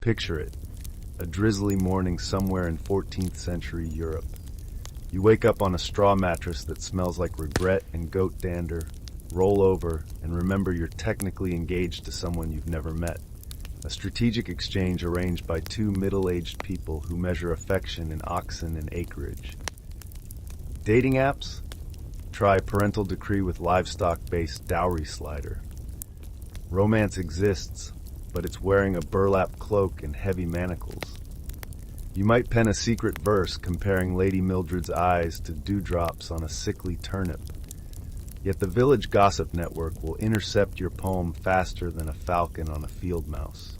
Picture it, a drizzly morning somewhere in 14th century Europe. You wake up on a straw mattress that smells like regret and goat dander, roll over, and remember you're technically engaged to someone you've never met. A strategic exchange arranged by two middle-aged people who measure affection in oxen and acreage. Dating apps? Try parental decree with livestock-based dowry slider. Romance exists, but it's wearing a burlap cloak and heavy manacles. You might pen a secret verse comparing Lady Mildred's eyes to dewdrops on a sickly turnip. Yet the village gossip network will intercept your poem faster than a falcon on a field mouse.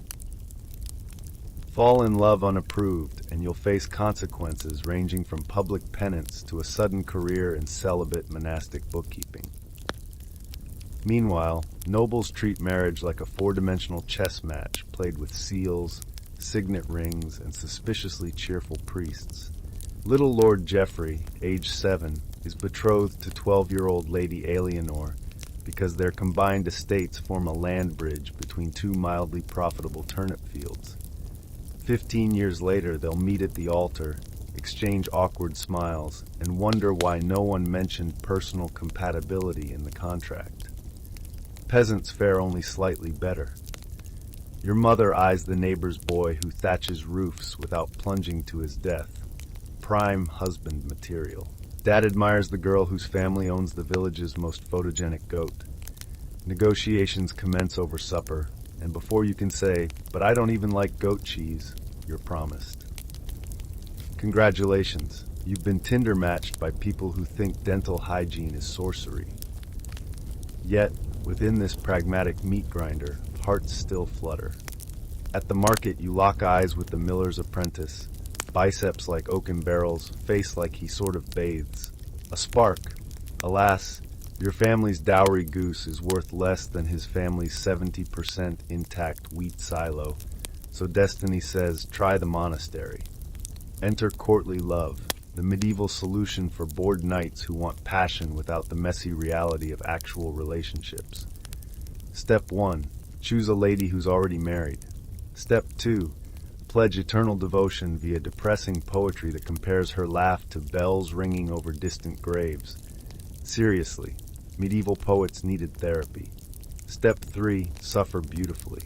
Fall in love unapproved, and you'll face consequences ranging from public penance to a sudden career in celibate monastic bookkeeping. Meanwhile, nobles treat marriage like a four-dimensional chess match played with seals, signet rings, and suspiciously cheerful priests. Little Lord Geoffrey, age 7, is betrothed to 12-year-old Lady Eleanor because their combined estates form a land bridge between two mildly profitable turnip fields. 15 years later, they'll meet at the altar, exchange awkward smiles, and wonder why no one mentioned personal compatibility in the contract. Peasants fare only slightly better. Your mother eyes the neighbor's boy who thatches roofs without plunging to his death. Prime husband material. Dad admires the girl whose family owns the village's most photogenic goat. Negotiations commence over supper, and before you can say, "But I don't even like goat cheese," you're promised. Congratulations, you've been Tinder matched by people who think dental hygiene is sorcery. Yet, within this pragmatic meat grinder, hearts still flutter. At the market, you lock eyes with the miller's apprentice, biceps like oaken barrels, face like he sort of bathes. A spark. Alas, your family's dowry goose is worth less than his family's 70% intact wheat silo, so destiny says, try the monastery. Enter courtly love, the medieval solution for bored knights who want passion without the messy reality of actual relationships. Step 1. Choose a lady who's already married. Step 2. Pledge eternal devotion via depressing poetry that compares her laugh to bells ringing over distant graves. Seriously, medieval poets needed therapy. Step 3. Suffer beautifully.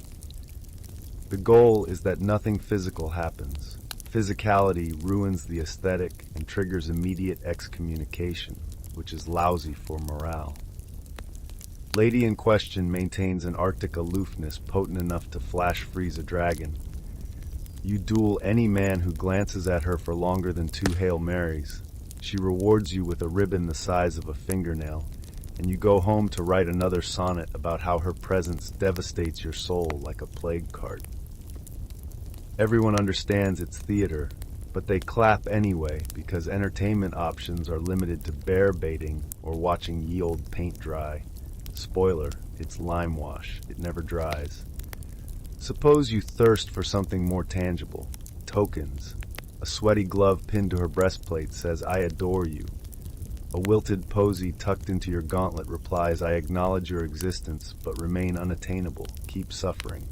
The goal is that nothing physical happens. Physicality ruins the aesthetic and triggers immediate excommunication, which is lousy for morale. Lady in question maintains an Arctic aloofness potent enough to flash freeze a dragon. You duel any man who glances at her for longer than 2 Hail Marys. She rewards you with a ribbon the size of a fingernail, and you go home to write another sonnet about how her presence devastates your soul like a plague cart. Everyone understands it's theater, but they clap anyway because entertainment options are limited to bear baiting or watching ye old paint dry. Spoiler, it's lime wash. It never dries. Suppose you thirst for something more tangible. Tokens. A sweaty glove pinned to her breastplate says, "I adore you." A wilted posy tucked into your gauntlet replies, "I acknowledge your existence, but remain unattainable. Keep suffering."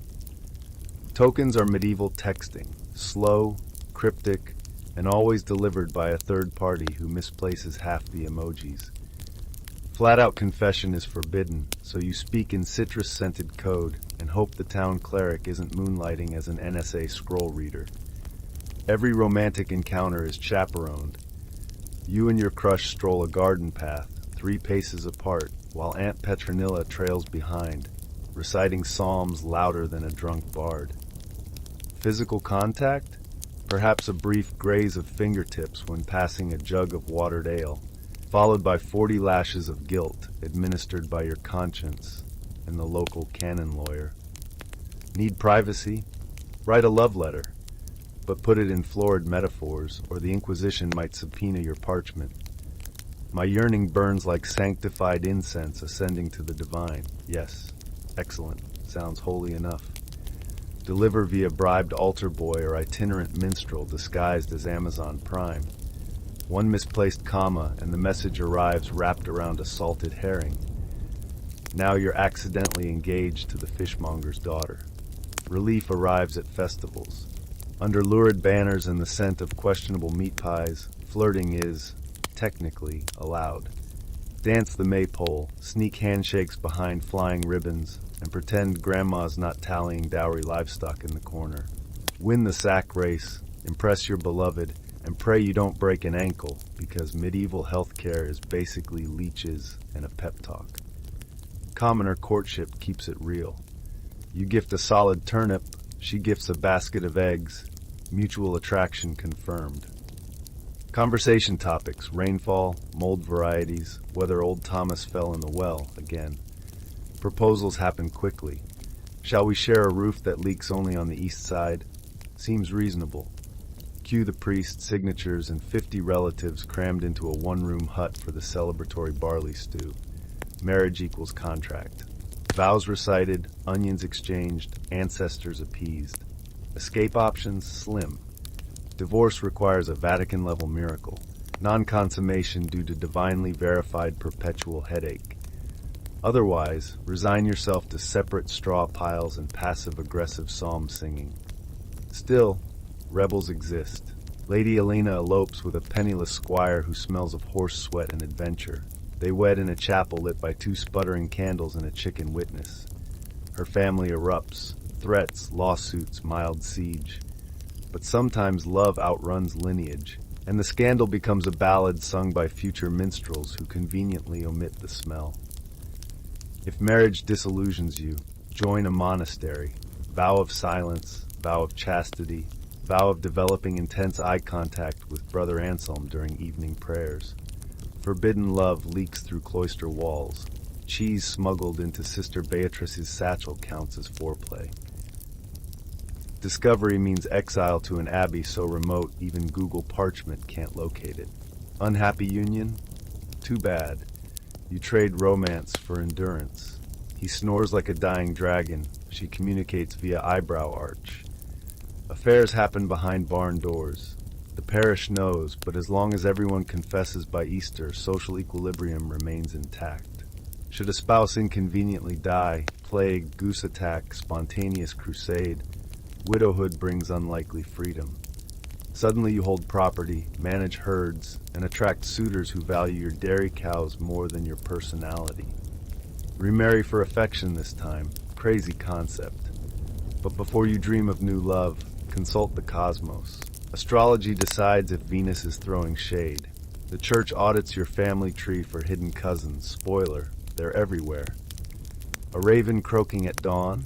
Tokens are medieval texting, slow, cryptic, and always delivered by a third party who misplaces half the emojis. Flat-out confession is forbidden, so you speak in citrus-scented code and hope the town cleric isn't moonlighting as an NSA scroll reader. Every romantic encounter is chaperoned. You and your crush stroll a garden path, 3 paces apart, while Aunt Petronilla trails behind, reciting psalms louder than a drunk bard. Physical contact? Perhaps a brief graze of fingertips when passing a jug of watered ale, followed by 40 lashes of guilt administered by your conscience and the local canon lawyer. Need privacy? Write a love letter, but put it in florid metaphors, or the Inquisition might subpoena your parchment. My yearning burns like sanctified incense ascending to the divine. Yes, excellent, sounds holy enough. Deliver via bribed altar boy or itinerant minstrel disguised as Amazon Prime. One misplaced comma and the message arrives wrapped around a salted herring. Now you're accidentally engaged to the fishmonger's daughter. Relief arrives at festivals. Under lurid banners and the scent of questionable meat pies, flirting is, technically, allowed. Dance the maypole, sneak handshakes behind flying ribbons, and pretend grandma's not tallying dowry livestock in the corner. Win the sack race, impress your beloved, and pray you don't break an ankle, because medieval healthcare is basically leeches and a pep talk. Commoner courtship keeps it real. You gift a solid turnip, she gifts a basket of eggs, mutual attraction confirmed. Conversation topics: rainfall, mold varieties, whether old Thomas fell in the well again. Proposals happen quickly. Shall we share a roof that leaks only on the east side? Seems reasonable. Cue the priest, signatures, and 50 relatives crammed into a one-room hut for the celebratory barley stew. Marriage equals contract. Vows recited, onions exchanged, ancestors appeased. Escape options slim. Divorce requires a Vatican-level miracle. Non-consummation due to divinely verified perpetual headache. Otherwise, resign yourself to separate straw piles and passive-aggressive psalm singing. Still, rebels exist. Lady Elena elopes with a penniless squire who smells of horse sweat and adventure. They wed in a chapel lit by 2 sputtering candles and a chicken witness. Her family erupts. Threats, lawsuits, mild siege. But sometimes love outruns lineage, and the scandal becomes a ballad sung by future minstrels who conveniently omit the smell. If marriage disillusions you, join a monastery. Vow of silence, vow of chastity, vow of developing intense eye contact with Brother Anselm during evening prayers. Forbidden love leaks through cloister walls. Cheese smuggled into Sister Beatrice's satchel counts as foreplay. Discovery means exile to an abbey so remote even Google Parchment can't locate it. Unhappy union? Too bad. You trade romance for endurance. He snores like a dying dragon. She communicates via eyebrow arch. Affairs happen behind barn doors. The parish knows, but as long as everyone confesses by Easter, social equilibrium remains intact. Should a spouse inconveniently die, plague, goose attack, spontaneous crusade, widowhood brings unlikely freedom. Suddenly you hold property, manage herds, and attract suitors who value your dairy cows more than your personality. Remarry for affection this time. Crazy concept. But before you dream of new love, consult the cosmos. Astrology decides if Venus is throwing shade. The church audits your family tree for hidden cousins. Spoiler, they're everywhere. A raven croaking at dawn?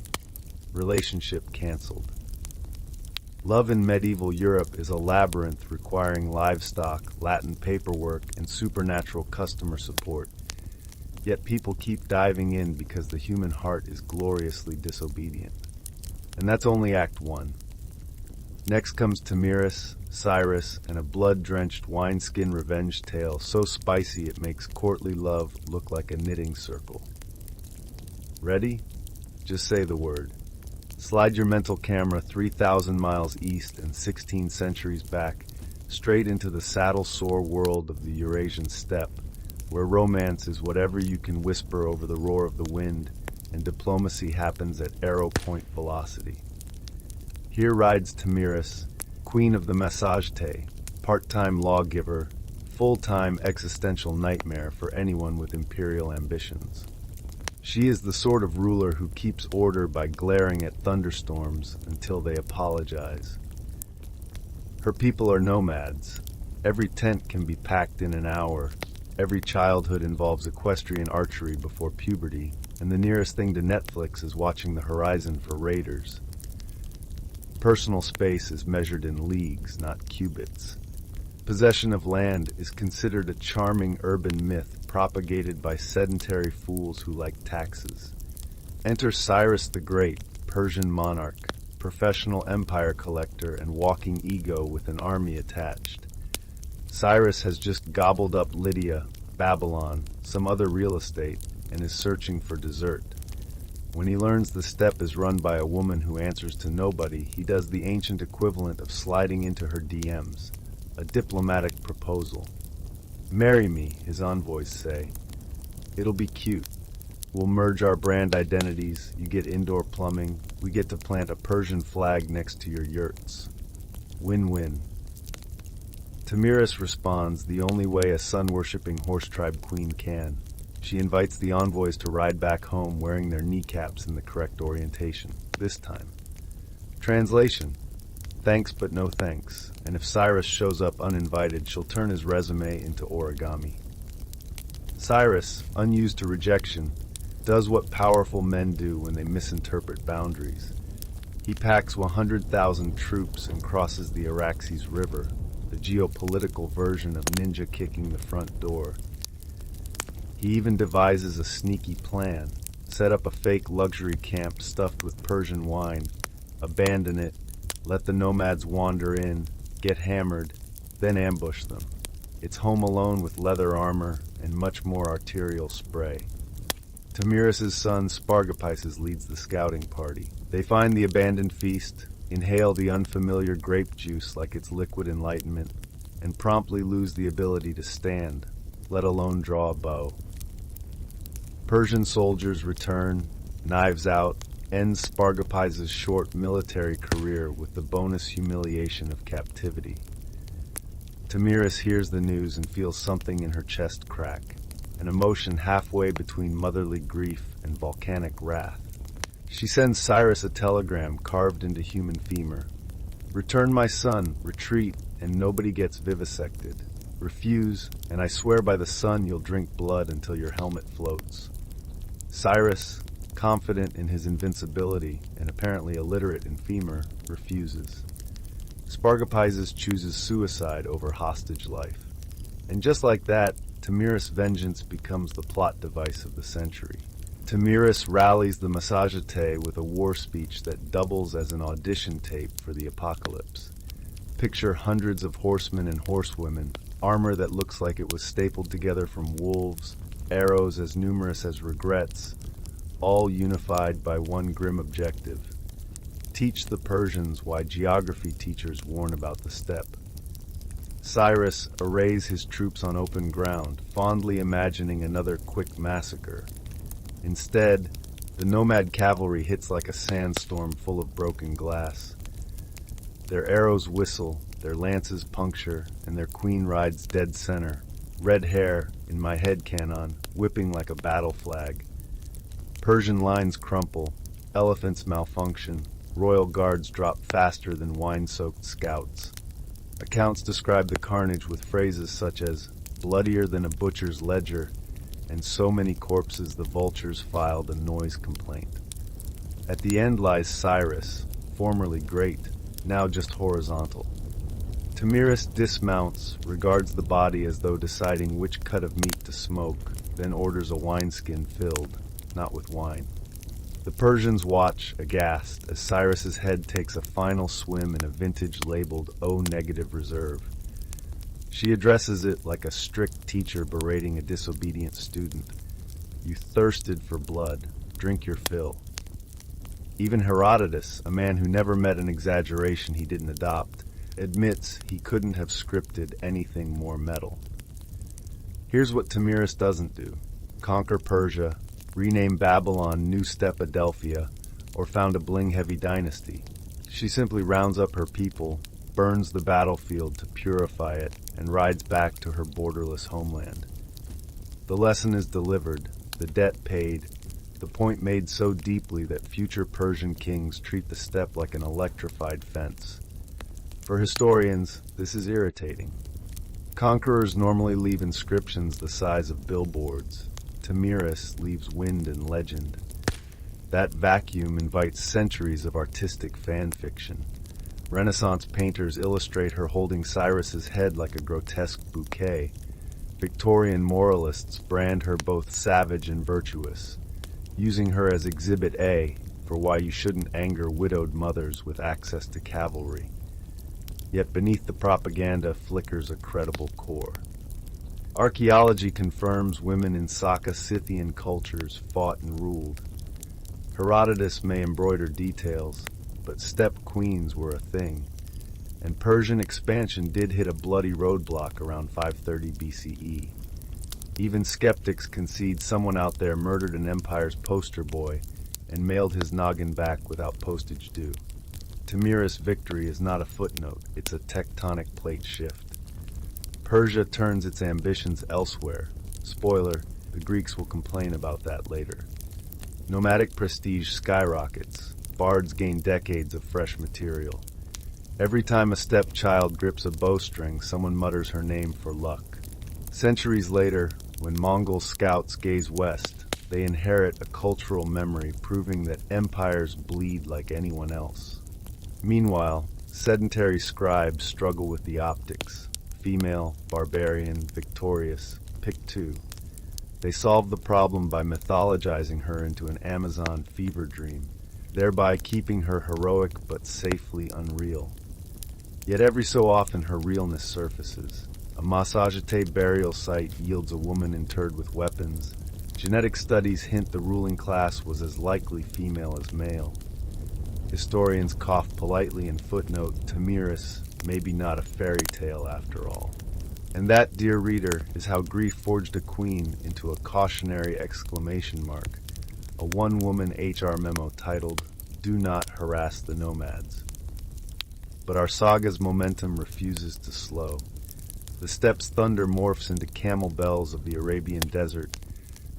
Relationship canceled. Love in medieval Europe is a labyrinth requiring livestock, Latin paperwork, and supernatural customer support. Yet people keep diving in because the human heart is gloriously disobedient. And that's only Act 1. Next comes Tamiris, Cyrus, and a blood-drenched wineskin revenge tale so spicy it makes courtly love look like a knitting circle. Ready? Just say the word. Slide your mental camera 3,000 miles east and 16 centuries back, straight into the saddle-sore world of the Eurasian steppe, where romance is whatever you can whisper over the roar of the wind, and diplomacy happens at arrow-point velocity. Here rides Tamiris, queen of the Massagete, part-time lawgiver, full-time existential nightmare for anyone with imperial ambitions. She is the sort of ruler who keeps order by glaring at thunderstorms until they apologize. Her people are nomads. Every tent can be packed in an hour. Every childhood involves equestrian archery before puberty, and the nearest thing to Netflix is watching the horizon for raiders. Personal space is measured in leagues, not cubits. Possession of land is considered a charming urban myth propagated by sedentary fools who like taxes. Enter Cyrus the Great, Persian monarch, professional empire collector, and walking ego with an army attached. Cyrus has just gobbled up Lydia, Babylon, some other real estate, and is searching for dessert. When he learns the steppe is run by a woman who answers to nobody, he does the ancient equivalent of sliding into her DMs, a diplomatic proposal. "Marry me," his envoys say. "It'll be cute. We'll merge our brand identities. You get indoor plumbing. We get to plant a Persian flag next to your yurts. Win-win. Tamiris responds the only way a sun-worshipping horse tribe queen can. She invites the envoys to ride back home wearing their kneecaps in the correct orientation, this time. Translation: thanks but no thanks, and if Cyrus shows up uninvited, she'll turn his resume into origami. Cyrus, unused to rejection, does what powerful men do when they misinterpret boundaries. He packs 100,000 troops and crosses the Araxes River, the geopolitical version of ninja kicking the front door. He even devises a sneaky plan, set up a fake luxury camp stuffed with Persian wine, abandon it, let the nomads wander in, get hammered, then ambush them. It's Home Alone with leather armor and much more arterial spray. Tamiris' son Spargapises leads the scouting party. They find the abandoned feast, inhale the unfamiliar grape juice like it's liquid enlightenment, and promptly lose the ability to stand, let alone draw a bow. Persian soldiers return, knives out, ends Spargapises' short military career with the bonus humiliation of captivity. Tamiris hears the news and feels something in her chest crack, an emotion halfway between motherly grief and volcanic wrath. She sends Cyrus a telegram carved into human femur. Return my son, retreat, and nobody gets vivisected. Refuse, and I swear by the sun you'll drink blood until your helmet floats. Cyrus, confident in his invincibility and apparently illiterate in femur, refuses. Spargapises chooses suicide over hostage life. And just like that, Tamiris' vengeance becomes the plot device of the century. Tamiris rallies the Massagetes with a war speech that doubles as an audition tape for the apocalypse. Picture hundreds of horsemen and horsewomen, armor that looks like it was stapled together from wolves, arrows as numerous as regrets, all unified by one grim objective: teach the Persians why geography teachers warn about the steppe. Cyrus arrays his troops on open ground, fondly imagining another quick massacre. Instead, the nomad cavalry hits like a sandstorm full of broken glass. Their arrows whistle, their lances puncture, and their queen rides dead center, red hair, in my head canon, whipping like a battle flag. Persian lines crumple, elephants malfunction, royal guards drop faster than wine-soaked scouts. Accounts describe the carnage with phrases such as bloodier than a butcher's ledger, and so many corpses the vultures filed a noise complaint. At the end lies Cyrus, formerly great, now just horizontal. Tamiris dismounts, regards the body as though deciding which cut of meat to smoke, then orders a wineskin filled, not with wine. The Persians watch, aghast, as Cyrus's head takes a final swim in a vintage labeled O-negative reserve. She addresses it like a strict teacher berating a disobedient student. You thirsted for blood. Drink your fill. Even Herodotus, a man who never met an exaggeration he didn't adopt, admits he couldn't have scripted anything more metal. Here's what Tamiris doesn't do: conquer Persia, rename Babylon New Steppadelphia, or found a bling-heavy dynasty. She simply rounds up her people, burns the battlefield to purify it, and rides back to her borderless homeland. The lesson is delivered, the debt paid, the point made so deeply that future Persian kings treat the steppe like an electrified fence. For historians, this is irritating. Conquerors normally leave inscriptions the size of billboards. Tamiris leaves wind and legend. That vacuum invites centuries of artistic fan fiction. Renaissance painters illustrate her holding Cyrus's head like a grotesque bouquet. Victorian moralists brand her both savage and virtuous, using her as Exhibit A for why you shouldn't anger widowed mothers with access to cavalry. Yet beneath the propaganda flickers a credible core. Archaeology confirms women in Saka-Scythian cultures fought and ruled. Herodotus may embroider details, but steppe queens were a thing, and Persian expansion did hit a bloody roadblock around 530 BCE. Even skeptics concede someone out there murdered an empire's poster boy and mailed his noggin back without postage due. Timurus' victory is not a footnote, it's a tectonic plate shift. Persia turns its ambitions elsewhere. Spoiler, the Greeks will complain about that later. Nomadic prestige skyrockets. Bards gain decades of fresh material. Every time a stepchild grips a bowstring, someone mutters her name for luck. Centuries later, when Mongol scouts gaze west, they inherit a cultural memory proving that empires bleed like anyone else. Meanwhile, sedentary scribes struggle with the optics. Female, barbarian, victorious, pick two. They solve the problem by mythologizing her into an Amazon fever dream, thereby keeping her heroic but safely unreal. Yet every so often her realness surfaces. A Massageté burial site yields a woman interred with weapons. Genetic studies hint the ruling class was as likely female as male. Historians cough politely and footnote Timurus, maybe not a fairy tale after all. And that, dear reader, is how grief forged a queen into a cautionary exclamation mark, a one-woman HR memo titled, "Do not harass the nomads." But our saga's momentum refuses to slow. The steppes' thunder morphs into camel bells of the Arabian desert,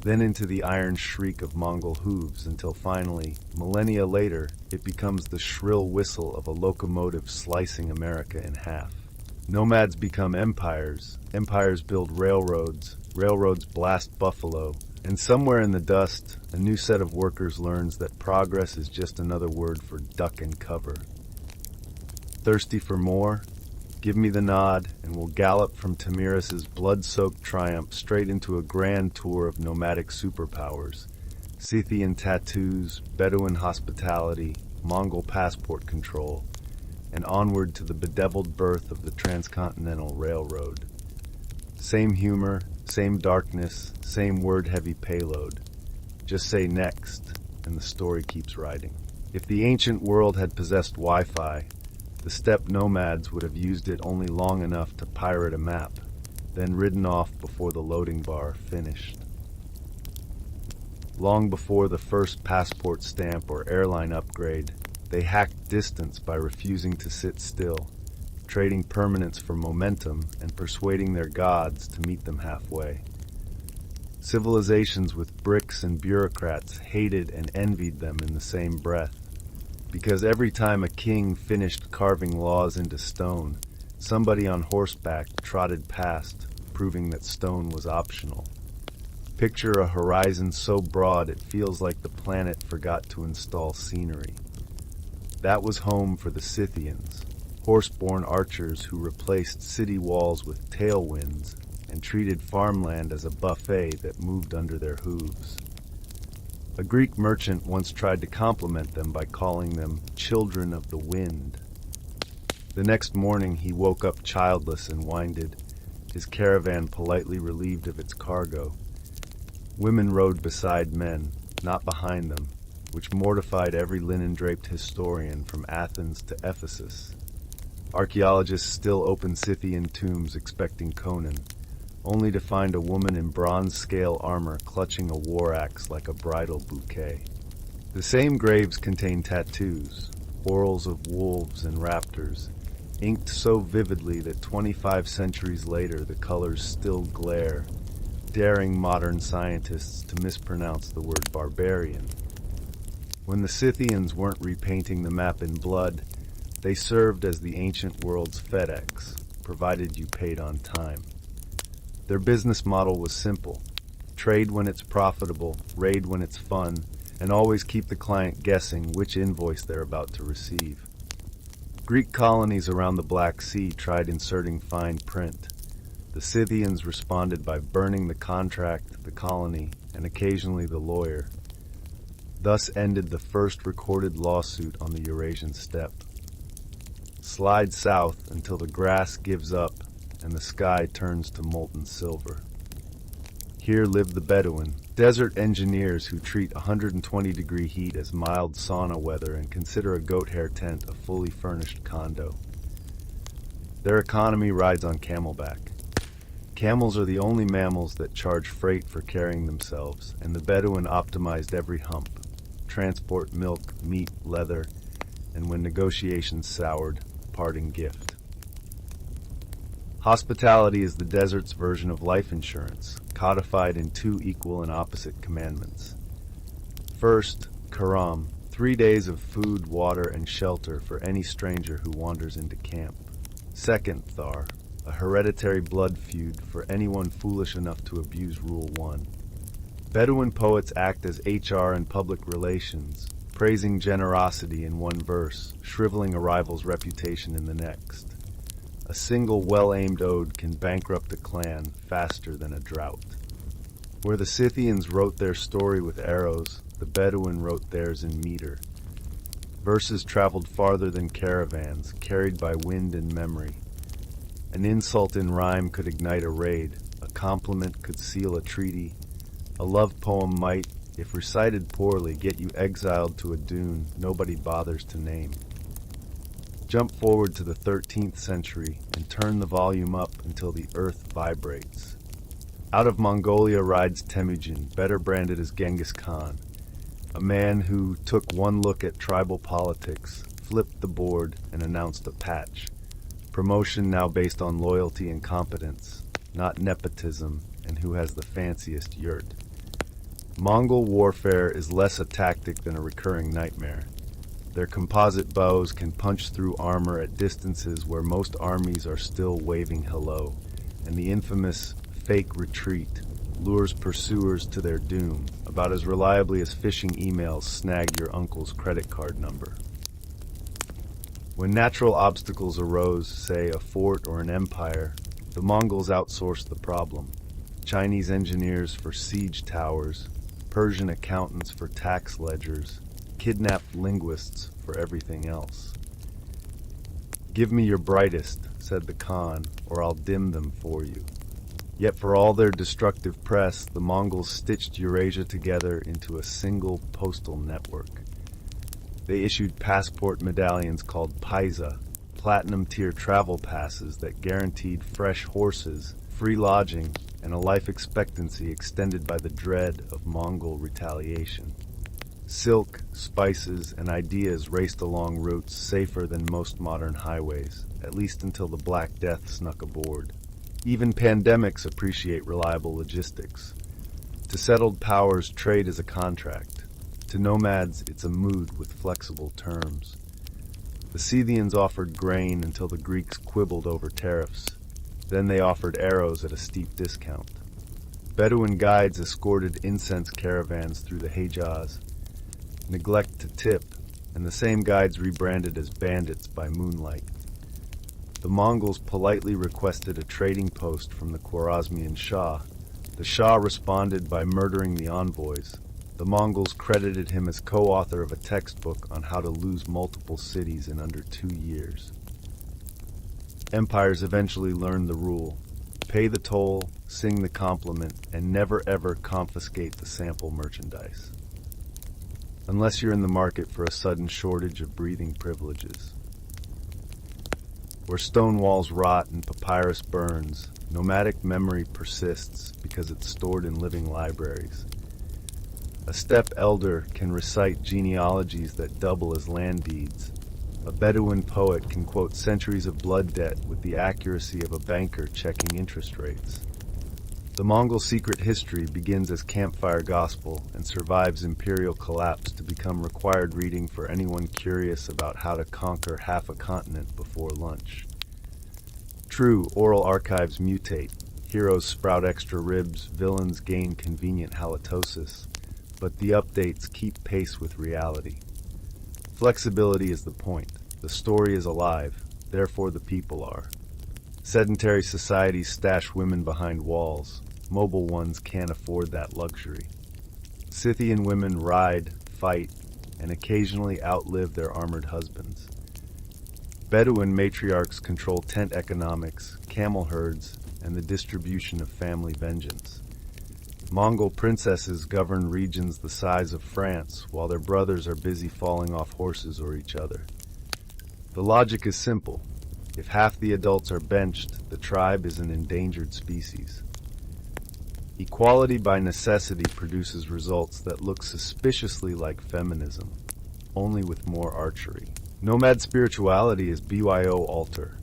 then into the iron shriek of Mongol hooves until finally, millennia later, it becomes the shrill whistle of a locomotive slicing America in half. Nomads become empires, empires build railroads, railroads blast buffalo, and somewhere in the dust, a new set of workers learns that progress is just another word for duck and cover. Thirsty for more? Give me the nod, and we'll gallop from Timurus's blood-soaked triumph straight into a grand tour of nomadic superpowers. Scythian tattoos, Bedouin hospitality, Mongol passport control, and onward to the bedeviled birth of the transcontinental railroad. Same humor, same darkness, same word-heavy payload. Just say next, and the story keeps riding. If the ancient world had possessed Wi-Fi, the steppe nomads would have used it only long enough to pirate a map, then ridden off before the loading bar finished. Long before the first passport stamp or airline upgrade, they hacked distance by refusing to sit still, trading permanence for momentum and persuading their gods to meet them halfway. Civilizations with bricks and bureaucrats hated and envied them in the same breath, because every time a king finished carving laws into stone, somebody on horseback trotted past, proving that stone was optional. Picture a horizon so broad it feels like the planet forgot to install scenery. That was home for the Scythians, horse-born archers who replaced city walls with tailwinds and treated farmland as a buffet that moved under their hooves. A Greek merchant once tried to compliment them by calling them children of the wind. The next morning he woke up childless and winded, his caravan politely relieved of its cargo. Women rode beside men, not behind them, which mortified every linen-draped historian from Athens to Ephesus. Archaeologists still open Scythian tombs expecting Conan, only to find a woman in bronze-scale armor clutching a war axe like a bridal bouquet. The same graves contain tattoos, orals of wolves and raptors, inked so vividly that 25 centuries later the colors still glare, daring modern scientists to mispronounce the word barbarian. When the Scythians weren't repainting the map in blood, they served as the ancient world's FedEx, provided you paid on time. Their business model was simple: trade when it's profitable, raid when it's fun, and always keep the client guessing which invoice they're about to receive. Greek colonies around the Black Sea tried inserting fine print. The Scythians responded by burning the contract, the colony, and occasionally the lawyer. Thus ended the first recorded lawsuit on the Eurasian steppe. Slide south until the grass gives up and the sky turns to molten silver. Here live the Bedouin, desert engineers who treat 120-degree heat as mild sauna weather and consider a goat hair tent a fully furnished condo. Their economy rides on camelback. Camels are the only mammals that charge freight for carrying themselves, and the Bedouin optimized every hump: transport, milk, meat, leather, and when negotiations soured, parting gift. Hospitality is the desert's version of life insurance, codified in two equal and opposite commandments. First, Karam, 3 days of food, water, and shelter for any stranger who wanders into camp. Second, Thar, a hereditary blood feud for anyone foolish enough to abuse Rule 1. Bedouin poets act as HR and public relations, praising generosity in one verse, shriveling a rival's reputation in the next. A single well-aimed ode can bankrupt a clan faster than a drought. Where the Scythians wrote their story with arrows, the Bedouin wrote theirs in meter. Verses traveled farther than caravans, carried by wind and memory. An insult in rhyme could ignite a raid, a compliment could seal a treaty. A love poem might, if recited poorly, get you exiled to a dune nobody bothers to name. Jump forward to the 13th century and turn the volume up until the earth vibrates. Out of Mongolia rides Temujin, better branded as Genghis Khan, a man who took one look at tribal politics, flipped the board, and announced a patch. Promotion now based on loyalty and competence, not nepotism, and who has the fanciest yurt. Mongol warfare is less a tactic than a recurring nightmare. Their composite bows can punch through armor at distances where most armies are still waving hello, and the infamous fake retreat lures pursuers to their doom about as reliably as phishing emails snag your uncle's credit card number. When natural obstacles arose, say a fort or an empire, the Mongols outsourced the problem. Chinese engineers for siege towers, Persian accountants for tax ledgers, kidnapped linguists for everything else. "Give me your brightest," said the Khan, "or I'll dim them for you." Yet for all their destructive press, the Mongols stitched Eurasia together into a single postal network. They issued passport medallions called paisa, platinum-tier travel passes that guaranteed fresh horses, free lodging, and a life expectancy extended by the dread of Mongol retaliation. Silk, spices, and ideas raced along routes safer than most modern highways, at least until the Black Death snuck aboard. Even pandemics appreciate reliable logistics. To settled powers, trade is a contract. To nomads, it's a mood with flexible terms. The Scythians offered grain until the Greeks quibbled over tariffs. Then they offered arrows at a steep discount. Bedouin guides escorted incense caravans through the Hejaz. Neglect to tip, and the same guides rebranded as bandits by moonlight. The Mongols politely requested a trading post from the Khwarezmian Shah. The Shah responded by murdering the envoys. The Mongols credited him as co-author of a textbook on how to lose multiple cities in under 2 years. Empires eventually learned the rule: pay the toll, sing the compliment, and never ever confiscate the sample merchandise. Unless you're in the market for a sudden shortage of breathing privileges. Where stone walls rot and papyrus burns, nomadic memory persists because it's stored in living libraries. A steppe elder can recite genealogies that double as land deeds. A Bedouin poet can quote centuries of blood debt with the accuracy of a banker checking interest rates. The Mongol secret history begins as campfire gospel and survives imperial collapse to become required reading for anyone curious about how to conquer half a continent before lunch. True, oral archives mutate. Heroes sprout extra ribs, villains gain convenient halitosis, but the updates keep pace with reality. Flexibility is the point. The story is alive, therefore the people are. Sedentary societies stash women behind walls. Mobile ones can't afford that luxury. Scythian women ride, fight, and occasionally outlive their armored husbands. Bedouin matriarchs control tent economics, camel herds, and the distribution of family vengeance. Mongol princesses govern regions the size of France, while their brothers are busy falling off horses or each other. The logic is simple. If half the adults are benched, the tribe is an endangered species. Equality by necessity produces results that look suspiciously like feminism, only with more archery. Nomad spirituality is BYO altar.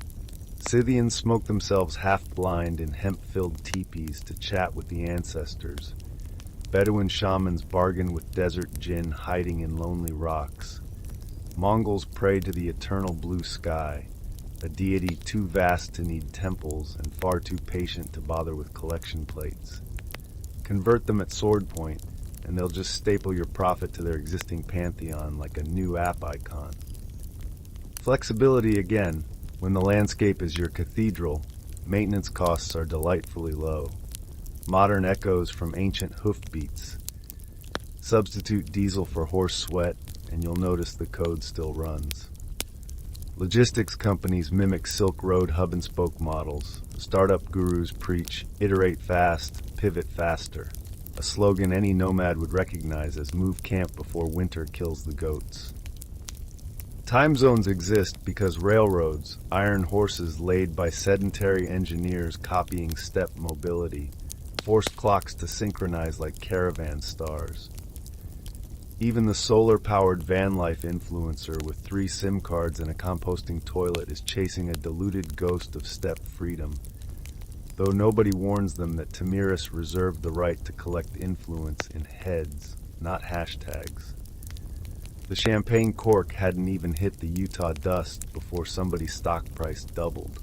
Scythians smoke themselves half-blind in hemp-filled teepees to chat with the ancestors. Bedouin shamans bargain with desert jinn hiding in lonely rocks. Mongols pray to the eternal blue sky, a deity too vast to need temples and far too patient to bother with collection plates. Convert them at sword point, and they'll just staple your prophet to their existing pantheon like a new app icon. Flexibility again. When the landscape is your cathedral, maintenance costs are delightfully low. Modern echoes from ancient hoofbeats. Substitute diesel for horse sweat, and you'll notice the code still runs. Logistics companies mimic Silk Road hub-and-spoke models. Startup gurus preach, iterate fast, pivot faster. A slogan any nomad would recognize as move camp before winter kills the goats. Time zones exist because railroads, iron horses laid by sedentary engineers copying step mobility, forced clocks to synchronize like caravan stars. Even the solar-powered van life influencer with 3 SIM cards and a composting toilet is chasing a diluted ghost of step freedom, though nobody warns them that Tamiris reserved the right to collect influence in heads, not hashtags. The champagne cork hadn't even hit the Utah dust before somebody's stock price doubled.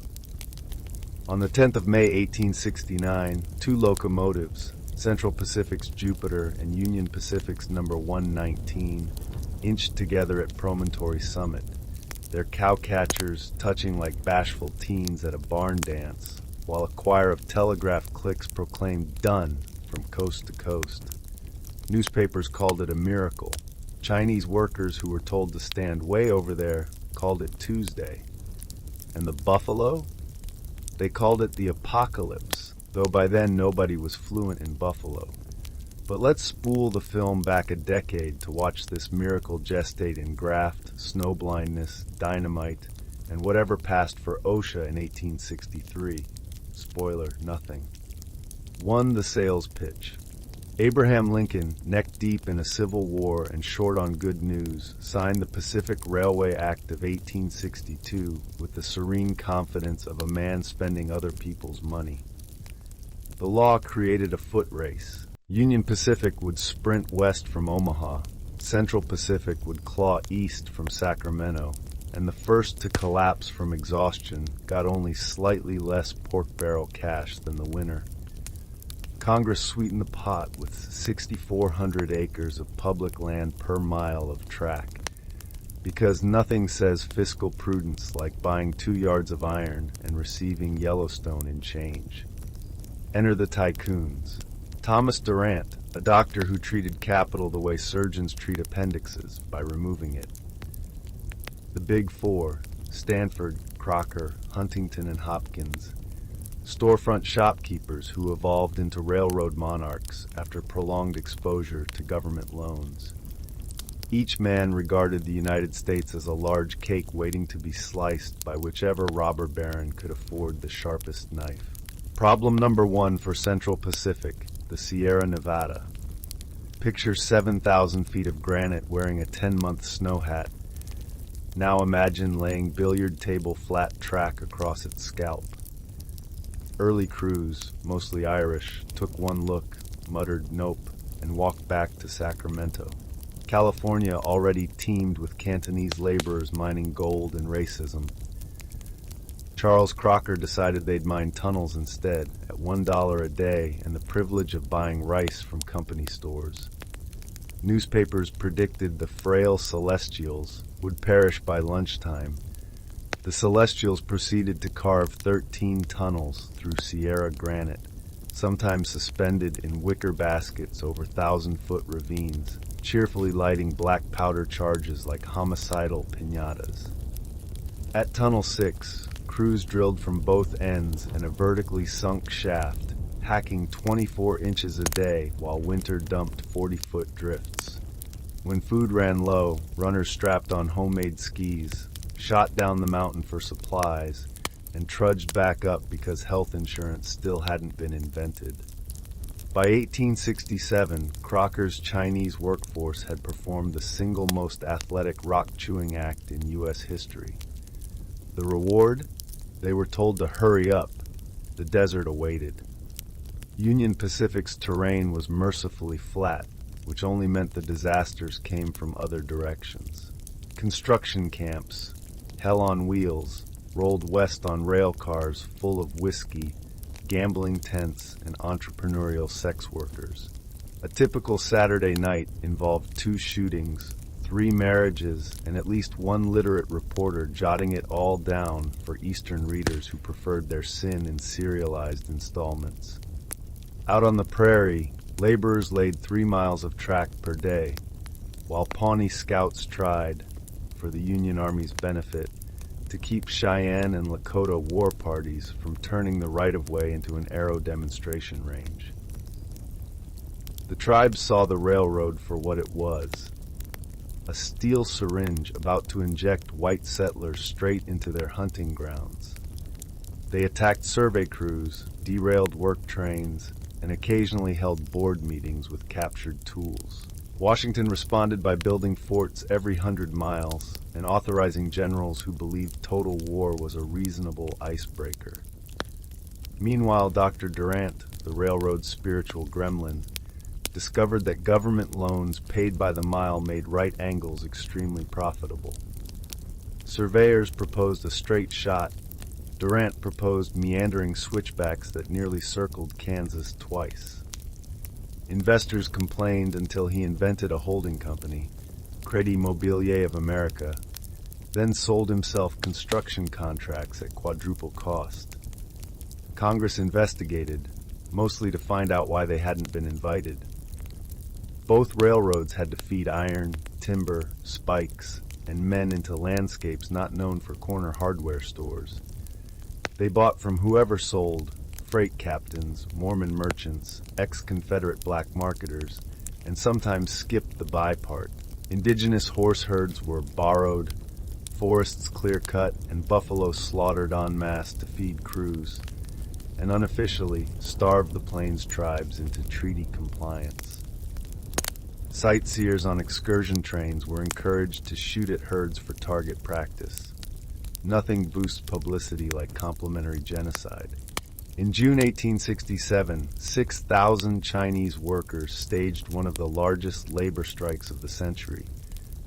On the 10th of May 1869, 2 locomotives, Central Pacific's Jupiter and Union Pacific's number 119, inched together at Promontory Summit, their cowcatchers touching like bashful teens at a barn dance, while a choir of telegraph clicks proclaimed "done" from coast to coast. Newspapers called it a miracle. Chinese workers who were told to stand way over there called it Tuesday. And the buffalo? They called it the apocalypse, though by then nobody was fluent in buffalo. But let's spool the film back a decade to watch this miracle gestate in graft, snowblindness, dynamite, and whatever passed for OSHA in 1863. Spoiler, nothing. 1. The sales pitch. Abraham Lincoln, neck-deep in a civil war and short on good news, signed the Pacific Railway Act of 1862 with the serene confidence of a man spending other people's money. The law created a foot race. Union Pacific would sprint west from Omaha, Central Pacific would claw east from Sacramento, and the first to collapse from exhaustion got only slightly less pork barrel cash than the winner. Congress sweetened the pot with 6,400 acres of public land per mile of track, because nothing says fiscal prudence like buying 2 yards of iron and receiving Yellowstone in change. Enter the tycoons. Thomas Durant, a doctor who treated capital the way surgeons treat appendixes, by removing it. The Big Four, Stanford, Crocker, Huntington, and Hopkins, storefront shopkeepers who evolved into railroad monarchs after prolonged exposure to government loans. Each man regarded the United States as a large cake waiting to be sliced by whichever robber baron could afford the sharpest knife. Problem number 1 for Central Pacific, the Sierra Nevada. Picture 7,000 feet of granite wearing a 10-month snow hat. Now imagine laying billiard table flat track across its scalp. Early crews, mostly Irish, took one look, muttered nope, and walked back to Sacramento. California already teemed with Cantonese laborers mining gold and racism. Charles Crocker decided they'd mine tunnels instead, at $1 a day and the privilege of buying rice from company stores. Newspapers predicted the frail Celestials would perish by lunchtime. The Celestials proceeded to carve 13 tunnels through Sierra granite, sometimes suspended in wicker baskets over 1,000-foot ravines, cheerfully lighting black powder charges like homicidal piñatas. At Tunnel 6, crews drilled from both ends in a vertically sunk shaft, hacking 24 inches a day while winter dumped 40-foot drifts. When food ran low, runners strapped on homemade skis, shot down the mountain for supplies, and trudged back up because health insurance still hadn't been invented. By 1867, Crocker's Chinese workforce had performed the single most athletic rock-chewing act in U.S. history. The reward? They were told to hurry up. The desert awaited. Union Pacific's terrain was mercifully flat, which only meant the disasters came from other directions. Construction camps, hell on wheels, rolled west on rail cars full of whiskey, gambling tents, and entrepreneurial sex workers. A typical Saturday night involved 2 shootings, 3 marriages, and at least one literate reporter jotting it all down for Eastern readers who preferred their sin in serialized installments. Out on the prairie, laborers laid 3 miles of track per day, while Pawnee scouts tried, for the Union Army's benefit, to keep Cheyenne and Lakota war parties from turning the right-of-way into an aero demonstration range. The tribes saw the railroad for what it was, a steel syringe about to inject white settlers straight into their hunting grounds. They attacked survey crews, derailed work trains, and occasionally held board meetings with captured tools. Washington responded by building forts every 100 miles and authorizing generals who believed total war was a reasonable icebreaker. Meanwhile, Dr. Durant, the railroad's spiritual gremlin, discovered that government loans paid by the mile made right angles extremely profitable. Surveyors proposed a straight shot. Durant proposed meandering switchbacks that nearly circled Kansas twice. Investors complained until he invented a holding company, Crédit Mobilier of America, then sold himself construction contracts at quadruple cost. Congress investigated, mostly to find out why they hadn't been invited. Both railroads had to feed iron, timber, spikes, and men into landscapes not known for corner hardware stores. They bought from whoever sold, freight captains, Mormon merchants, ex-Confederate black marketers, and sometimes skipped the buy part. Indigenous horse herds were borrowed, forests clear-cut, and buffalo slaughtered en masse to feed crews, and unofficially starved the Plains tribes into treaty compliance. Sightseers on excursion trains were encouraged to shoot at herds for target practice. Nothing boosts publicity like complimentary genocide. In June 1867, 6,000 Chinese workers staged one of the largest labor strikes of the century,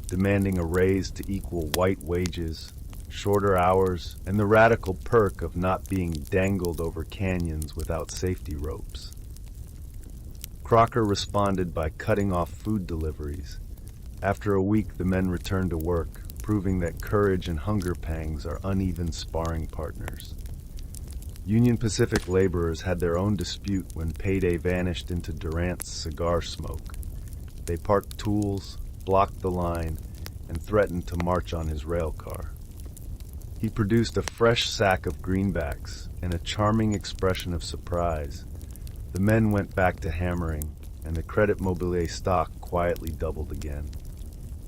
demanding a raise to equal white wages, shorter hours, and the radical perk of not being dangled over canyons without safety ropes. Crocker responded by cutting off food deliveries. After a week, the men returned to work, proving that courage and hunger pangs are uneven sparring partners. Union Pacific laborers had their own dispute when payday vanished into Durant's cigar smoke. They parked tools, blocked the line, and threatened to march on his rail car. He produced a fresh sack of greenbacks and a charming expression of surprise. The men went back to hammering, and the Crédit Mobilier stock quietly doubled again.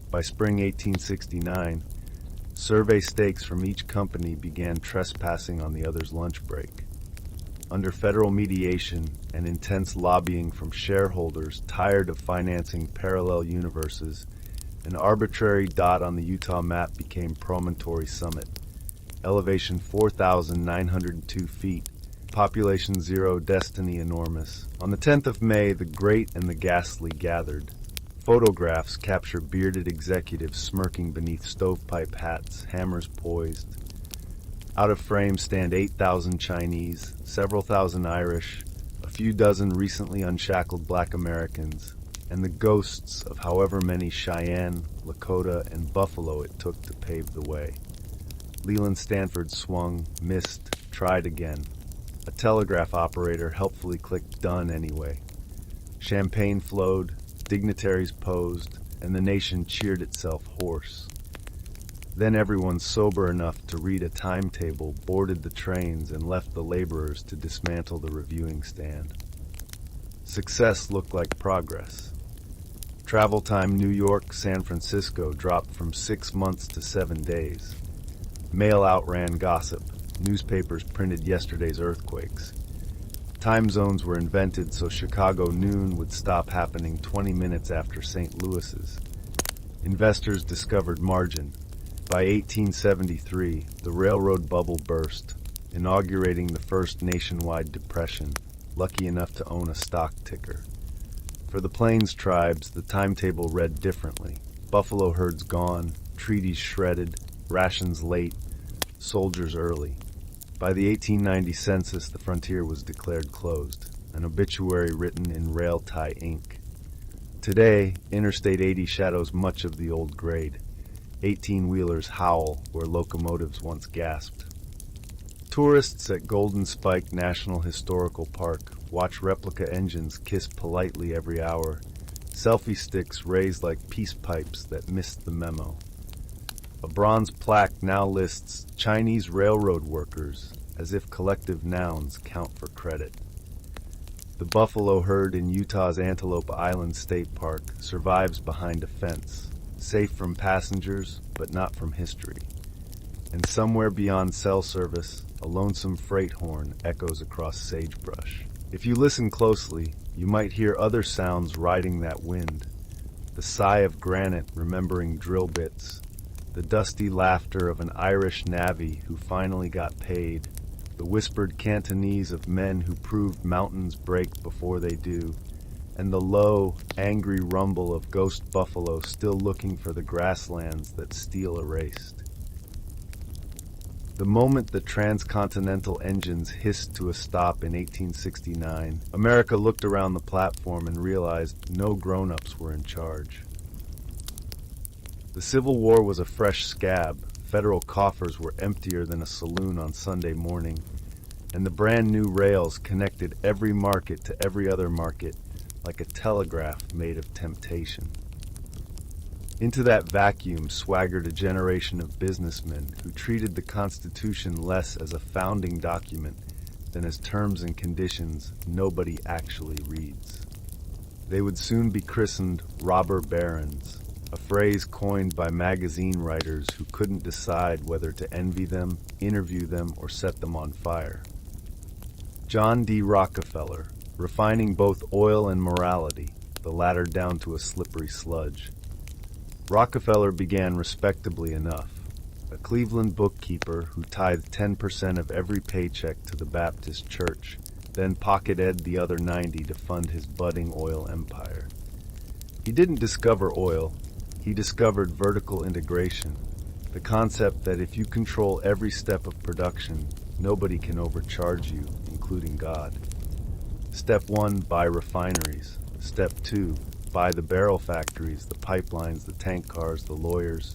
By spring 1869, survey stakes from each company began trespassing on the other's lunch break. Under federal mediation and intense lobbying from shareholders tired of financing parallel universes, an arbitrary dot on the Utah map became Promontory Summit, elevation 4,902 feet, population 0, destiny enormous. On the 10th of May, the great and the ghastly gathered. Photographs capture bearded executives smirking beneath stovepipe hats, hammers poised. Out of frame stand 8,000 Chinese, several thousand Irish, a few dozen recently unshackled black Americans, and the ghosts of however many Cheyenne, Lakota, and Buffalo it took to pave the way. Leland Stanford swung, missed, tried again. A telegraph operator helpfully clicked done anyway. Champagne flowed, dignitaries posed, and the nation cheered itself hoarse. Then everyone sober enough to read a timetable boarded the trains and left the laborers to dismantle the reviewing stand. Success looked like progress. Travel time New York, San Francisco dropped from 6 months to 7 days. Mail outran gossip. Newspapers printed yesterday's earthquakes. Time zones were invented so Chicago noon would stop happening 20 minutes after St. Louis's. Investors discovered margin. By 1873, the railroad bubble burst, inaugurating the first nationwide depression, lucky enough to own a stock ticker. For the Plains tribes, the timetable read differently. Buffalo herds gone, treaties shredded, rations late, soldiers early. By the 1890 census, the frontier was declared closed, an obituary written in rail tie ink. Today, Interstate 80 shadows much of the old grade. 18-wheelers howl where locomotives once gasped. Tourists at Golden Spike National Historical Park watch replica engines kiss politely every hour, selfie sticks raised like peace pipes that missed the memo. A bronze plaque now lists Chinese railroad workers as if collective nouns count for credit. The buffalo herd in Utah's Antelope Island State Park survives behind a fence, safe from passengers, but not from history. And somewhere beyond cell service, a lonesome freight horn echoes across sagebrush. If you listen closely, you might hear other sounds riding that wind. The sigh of granite remembering drill bits, the dusty laughter of an Irish navvy who finally got paid, the whispered Cantonese of men who proved mountains break before they do, and the low, angry rumble of ghost buffalo still looking for the grasslands that steel erased. The moment the transcontinental engines hissed to a stop in 1869, America looked around the platform and realized no grown-ups were in charge. The Civil War was a fresh scab, federal coffers were emptier than a saloon on Sunday morning, and the brand new rails connected every market to every other market like a telegraph made of temptation. Into that vacuum swaggered a generation of businessmen who treated the Constitution less as a founding document than as terms and conditions nobody actually reads. They would soon be christened robber barons, a phrase coined by magazine writers who couldn't decide whether to envy them, interview them, or set them on fire. John D. Rockefeller, refining both oil and morality, the latter down to a slippery sludge. Rockefeller began respectably enough, a Cleveland bookkeeper who tithed 10% of every paycheck to the Baptist Church, then pocketed the other 90 to fund his budding oil empire. He didn't discover oil, he discovered vertical integration, the concept that if you control every step of production, nobody can overcharge you, including God. Step 1, buy refineries. Step 2, buy the barrel factories, the pipelines, the tank cars, the lawyers.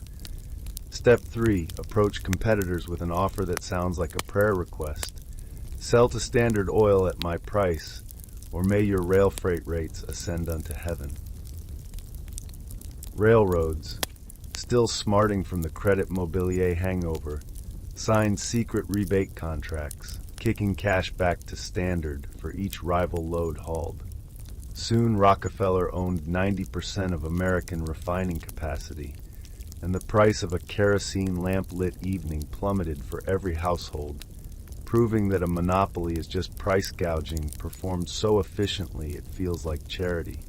Step 3, approach competitors with an offer that sounds like a prayer request. Sell to Standard Oil at my price, or may your rail freight rates ascend unto heaven. Railroads, still smarting from the credit mobilier hangover, signed secret rebate contracts, kicking cash back to Standard for each rival load hauled. Soon Rockefeller owned 90% of American refining capacity, and the price of a kerosene lamp-lit evening plummeted for every household, proving that a monopoly is just price gouging performed so efficiently it feels like charity.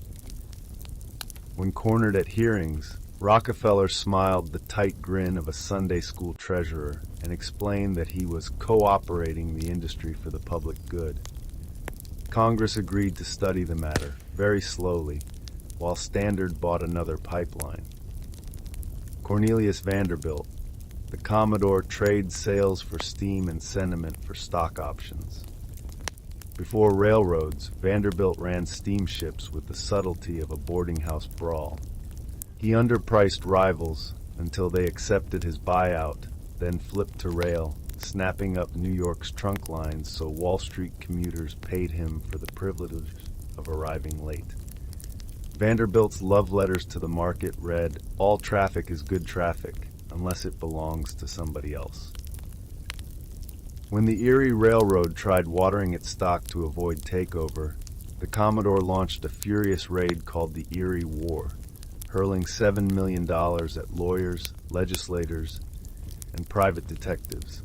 When cornered at hearings, Rockefeller smiled the tight grin of a Sunday school treasurer and explained that he was cooperating the industry for the public good. Congress agreed to study the matter, very slowly, while Standard bought another pipeline. Cornelius Vanderbilt, the Commodore, trades sales for steam and sentiment for stock options. Before railroads, Vanderbilt ran steamships with the subtlety of a boarding house brawl. He underpriced rivals until they accepted his buyout, then flipped to rail, snapping up New York's trunk lines so Wall Street commuters paid him for the privilege of arriving late. Vanderbilt's love letters to the market read, "All traffic is good traffic, unless it belongs to somebody else." When the Erie Railroad tried watering its stock to avoid takeover, the Commodore launched a furious raid called the Erie War, hurling $7 million at lawyers, legislators, and private detectives.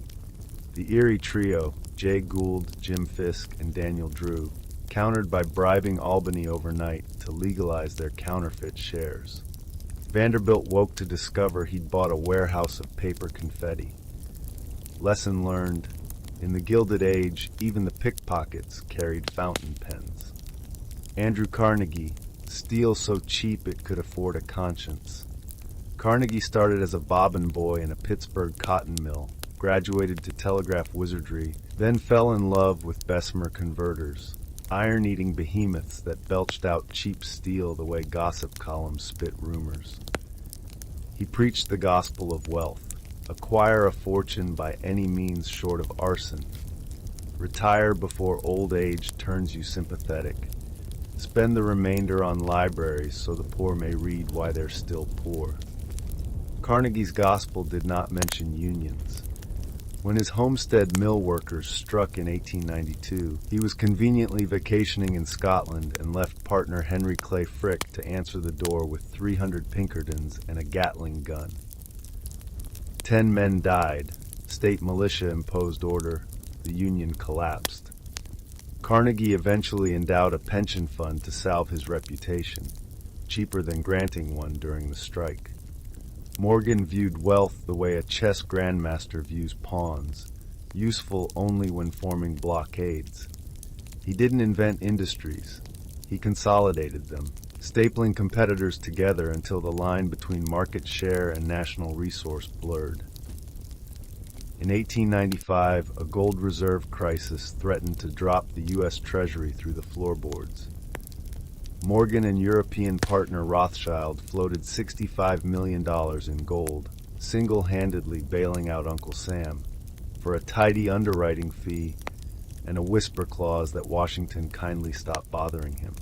The eerie trio, Jay Gould, Jim Fisk, and Daniel Drew, countered by bribing Albany overnight to legalize their counterfeit shares. Vanderbilt woke to discover he'd bought a warehouse of paper confetti. Lesson learned: in the Gilded Age, even the pickpockets carried fountain pens. Andrew Carnegie, steel so cheap it could afford a conscience. Carnegie started as a bobbin boy in a Pittsburgh cotton mill, graduated to telegraph wizardry, then fell in love with Bessemer converters, iron-eating behemoths that belched out cheap steel the way gossip columns spit rumors. He preached the gospel of wealth: acquire a fortune by any means short of arson. Retire before old age turns you sympathetic. Spend the remainder on libraries so the poor may read why they're still poor. Carnegie's gospel did not mention unions. When his homestead mill workers struck in 1892, he was conveniently vacationing in Scotland and left partner Henry Clay Frick to answer the door with 300 Pinkertons and a Gatling gun. 10 men died. State militia imposed order. The union collapsed. Carnegie eventually endowed a pension fund to salve his reputation, cheaper than granting one during the strike. Morgan viewed wealth the way a chess grandmaster views pawns, useful only when forming blockades. He didn't invent industries. He consolidated them, stapling competitors together until the line between market share and national resource blurred. In 1895, a gold reserve crisis threatened to drop the U.S. Treasury through the floorboards. Morgan and European partner Rothschild floated $65 million in gold, single-handedly bailing out Uncle Sam, for a tidy underwriting fee and a whisper clause that Washington kindly stopped bothering him.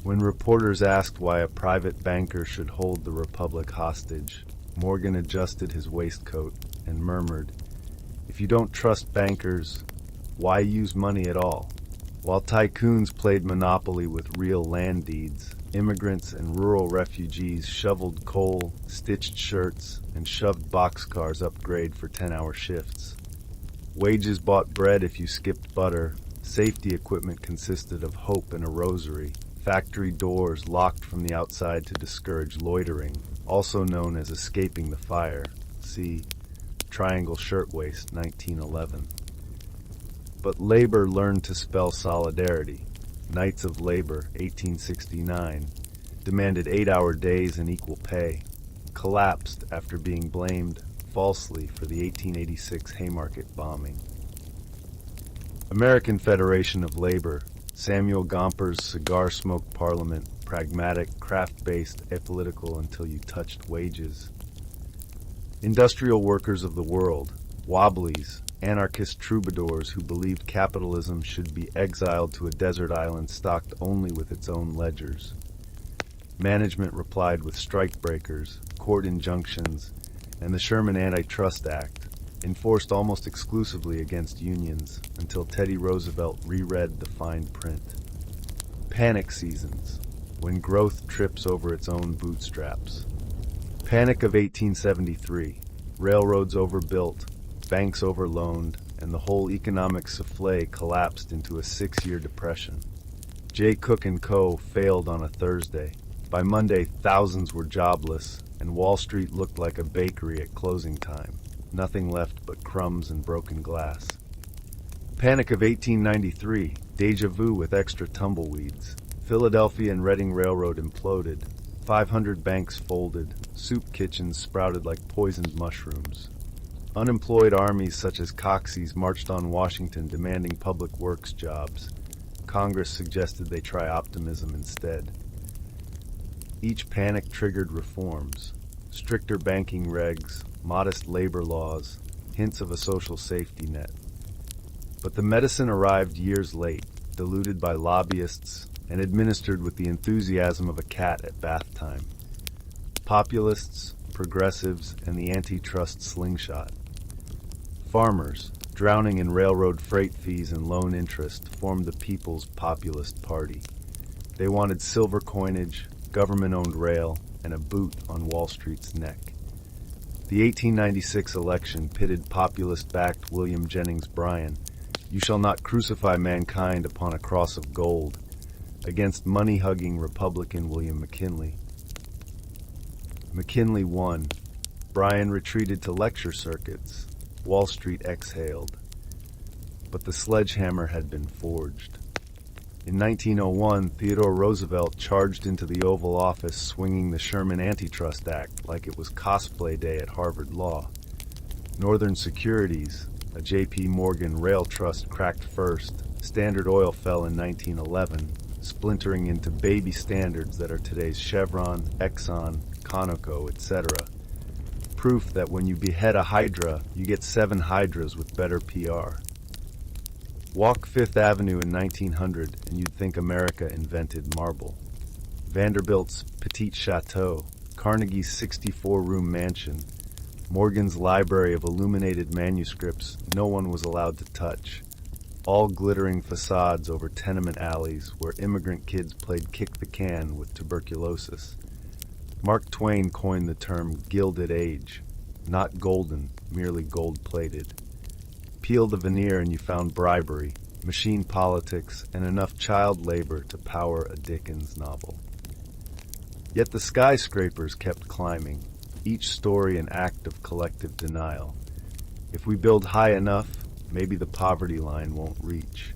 When reporters asked why a private banker should hold the Republic hostage, Morgan adjusted his waistcoat and murmured, "If you don't trust bankers, why use money at all?" While tycoons played monopoly with real land deeds, immigrants and rural refugees shoveled coal, stitched shirts, and shoved boxcars upgrade for 10-hour shifts. Wages bought bread if you skipped butter. Safety equipment consisted of hope and a rosary. Factory doors locked from the outside to discourage loitering, also known as escaping the fire. See Triangle Shirtwaist, 1911. But labor learned to spell solidarity. Knights of Labor, 1869, demanded 8-hour days and equal pay, collapsed after being blamed falsely for the 1886 Haymarket bombing. American Federation of Labor, Samuel Gomper's cigar-smoked parliament, pragmatic, craft-based, apolitical until you touched wages. Industrial workers of the world, Wobblies, anarchist troubadours who believed capitalism should be exiled to a desert island stocked only with its own ledgers. Management replied with strikebreakers, court injunctions, and the Sherman Antitrust Act, enforced almost exclusively against unions until Teddy Roosevelt reread the fine print. Panic seasons, when growth trips over its own bootstraps. Panic of 1873, railroads overbuilt, banks overloaned, and the whole economic souffle collapsed into a 6-year depression. Jay Cook & Co. failed on a Thursday. By Monday, thousands were jobless, and Wall Street looked like a bakery at closing time. Nothing left but crumbs and broken glass. Panic of 1893, deja vu with extra tumbleweeds. Philadelphia and Reading Railroad imploded. 500 banks folded. Soup kitchens sprouted like poisoned mushrooms. Unemployed armies such as Coxey's marched on Washington demanding public works jobs. Congress suggested they try optimism instead. Each panic triggered reforms. Stricter banking regs, modest labor laws, hints of a social safety net. But the medicine arrived years late, diluted by lobbyists, and administered with the enthusiasm of a cat at bath time. Populists, progressives, and the antitrust slingshot. Farmers, drowning in railroad freight fees and loan interest, formed the People's Populist Party. They wanted silver coinage, government-owned rail, and a boot on Wall Street's neck. The 1896 election pitted populist-backed William Jennings Bryan, "You shall not crucify mankind upon a cross of gold," against money-hugging Republican William McKinley. McKinley won. Bryan retreated to lecture circuits. Wall Street exhaled. But the sledgehammer had been forged. In 1901, Theodore Roosevelt charged into the Oval Office swinging the Sherman Antitrust Act like it was cosplay day at Harvard Law. Northern Securities, a J.P. Morgan rail trust, cracked first. Standard Oil fell in 1911, splintering into baby standards that are today's Chevron, Exxon, Conoco, etc. Proof that when you behead a hydra, you get 7 hydras with better PR. Walk Fifth Avenue in 1900 and you'd think America invented marble. Vanderbilt's Petit Chateau, Carnegie's 64-room mansion, Morgan's library of illuminated manuscripts no one was allowed to touch, all glittering facades over tenement alleys where immigrant kids played kick the can with tuberculosis. Mark Twain coined the term Gilded Age, not golden, merely gold-plated. Peel the veneer and you found bribery, machine politics, and enough child labor to power a Dickens novel. Yet the skyscrapers kept climbing, each story an act of collective denial. If we build high enough, maybe the poverty line won't reach.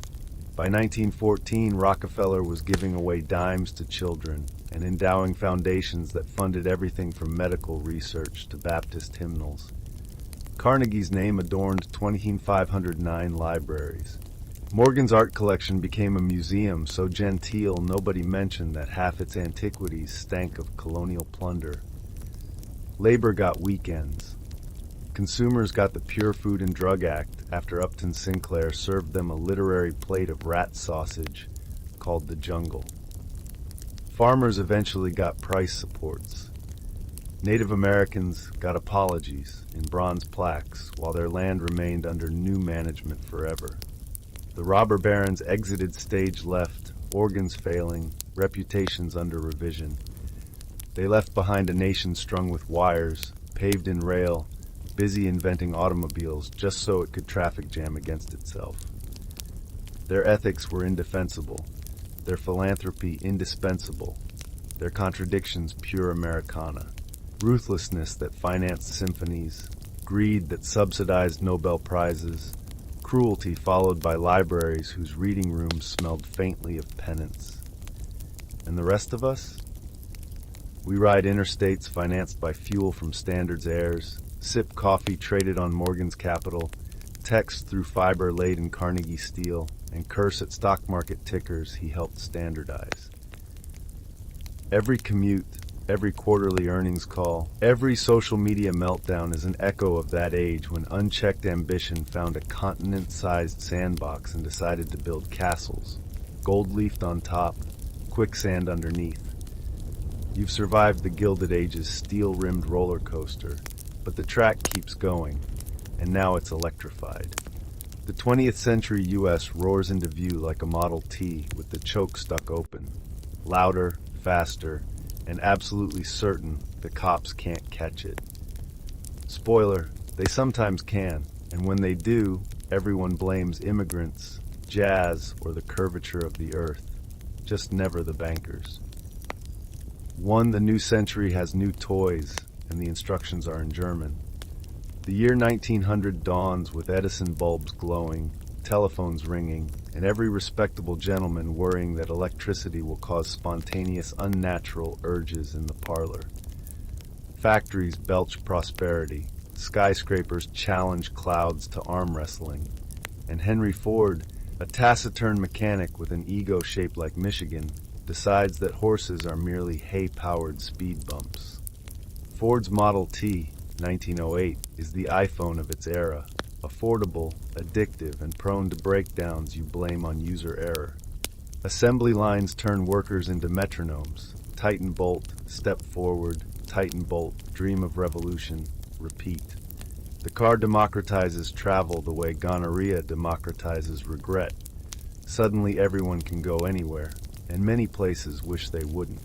By 1914, Rockefeller was giving away dimes to children and endowing foundations that funded everything from medical research to Baptist hymnals. Carnegie's name adorned 2,509 libraries. Morgan's art collection became a museum so genteel nobody mentioned that half its antiquities stank of colonial plunder. Labor got weekends. Consumers got the Pure Food and Drug Act after Upton Sinclair served them a literary plate of rat sausage called the Jungle. Farmers eventually got price supports. Native Americans got apologies in bronze plaques while their land remained under new management forever. The robber barons exited stage left, organs failing, reputations under revision. They left behind a nation strung with wires, paved in rail, busy inventing automobiles just so it could traffic jam against itself. Their ethics were indefensible, their philanthropy indispensable, their contradictions pure Americana. Ruthlessness that financed symphonies, greed that subsidized Nobel Prizes, cruelty followed by libraries whose reading rooms smelled faintly of penance. And the rest of us? We ride interstates financed by fuel from Standard's heirs, sip coffee traded on Morgan's capital, text through fiber laid in Carnegie steel, and curse at stock market tickers he helped standardize. Every commute, every quarterly earnings call, every social media meltdown is an echo of that age when unchecked ambition found a continent-sized sandbox and decided to build castles, gold-leafed on top, quicksand underneath. You've survived the Gilded Age's steel-rimmed roller coaster, but the track keeps going, and now it's electrified. The 20th century U.S. roars into view like a Model T with the choke stuck open, louder, faster, and absolutely certain the cops can't catch it. Spoiler, they sometimes can, and when they do, everyone blames immigrants, jazz, or the curvature of the earth, just never the bankers. The new century has new toys, and the instructions are in German. The year 1900 dawns with Edison bulbs glowing, telephones ringing, and every respectable gentleman worrying that electricity will cause spontaneous, unnatural urges in the parlor. Factories belch prosperity, skyscrapers challenge clouds to arm wrestling, and Henry Ford, a taciturn mechanic with an ego shaped like Michigan, decides that horses are merely hay-powered speed bumps. Ford's Model T, 1908, is the iPhone of its era. Affordable, addictive, and prone to breakdowns you blame on user error. Assembly lines turn workers into metronomes. Tighten bolt, step forward, tighten bolt, dream of revolution, repeat. The car democratizes travel the way gonorrhea democratizes regret. Suddenly everyone can go anywhere, and many places wish they wouldn't.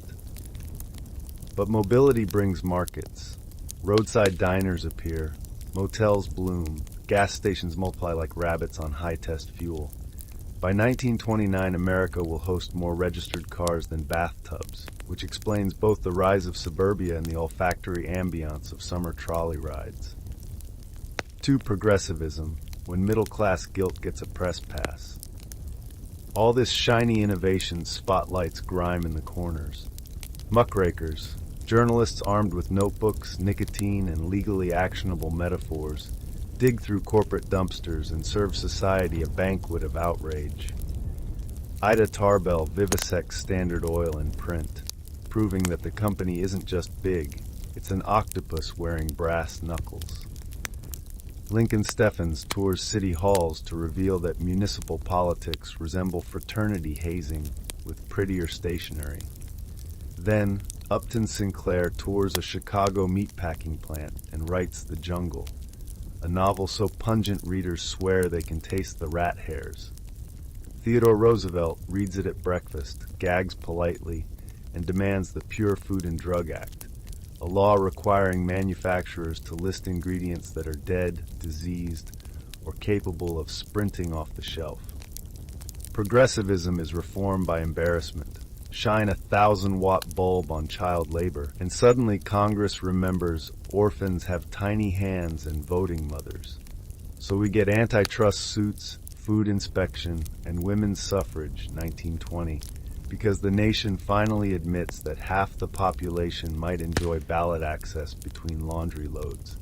But mobility brings markets. Roadside diners appear, motels bloom, gas stations multiply like rabbits on high-test fuel. By 1929, America will host more registered cars than bathtubs, which explains both the rise of suburbia and the olfactory ambiance of summer trolley rides. 2. Progressivism, when middle-class guilt gets a press pass. All this shiny innovation spotlights grime in the corners. Muckrakers, journalists armed with notebooks, nicotine, and legally actionable metaphors, dig through corporate dumpsters and serve society a banquet of outrage. Ida Tarbell vivisects Standard Oil in print, proving that the company isn't just big, it's an octopus wearing brass knuckles. Lincoln Steffens tours city halls to reveal that municipal politics resemble fraternity hazing with prettier stationery. Then, Upton Sinclair tours a Chicago meatpacking plant and writes The Jungle, a novel so pungent readers swear they can taste the rat hairs. Theodore Roosevelt reads it at breakfast, gags politely, and demands the Pure Food and Drug Act, a law requiring manufacturers to list ingredients that are dead, diseased, or capable of sprinting off the shelf. Progressivism is reform by embarrassment. Shine a 1,000-watt bulb on child labor, and suddenly Congress remembers orphans have tiny hands and voting mothers. So we get antitrust suits, food inspection, and women's suffrage, 1920, because the nation finally admits that half the population might enjoy ballot access between laundry loads.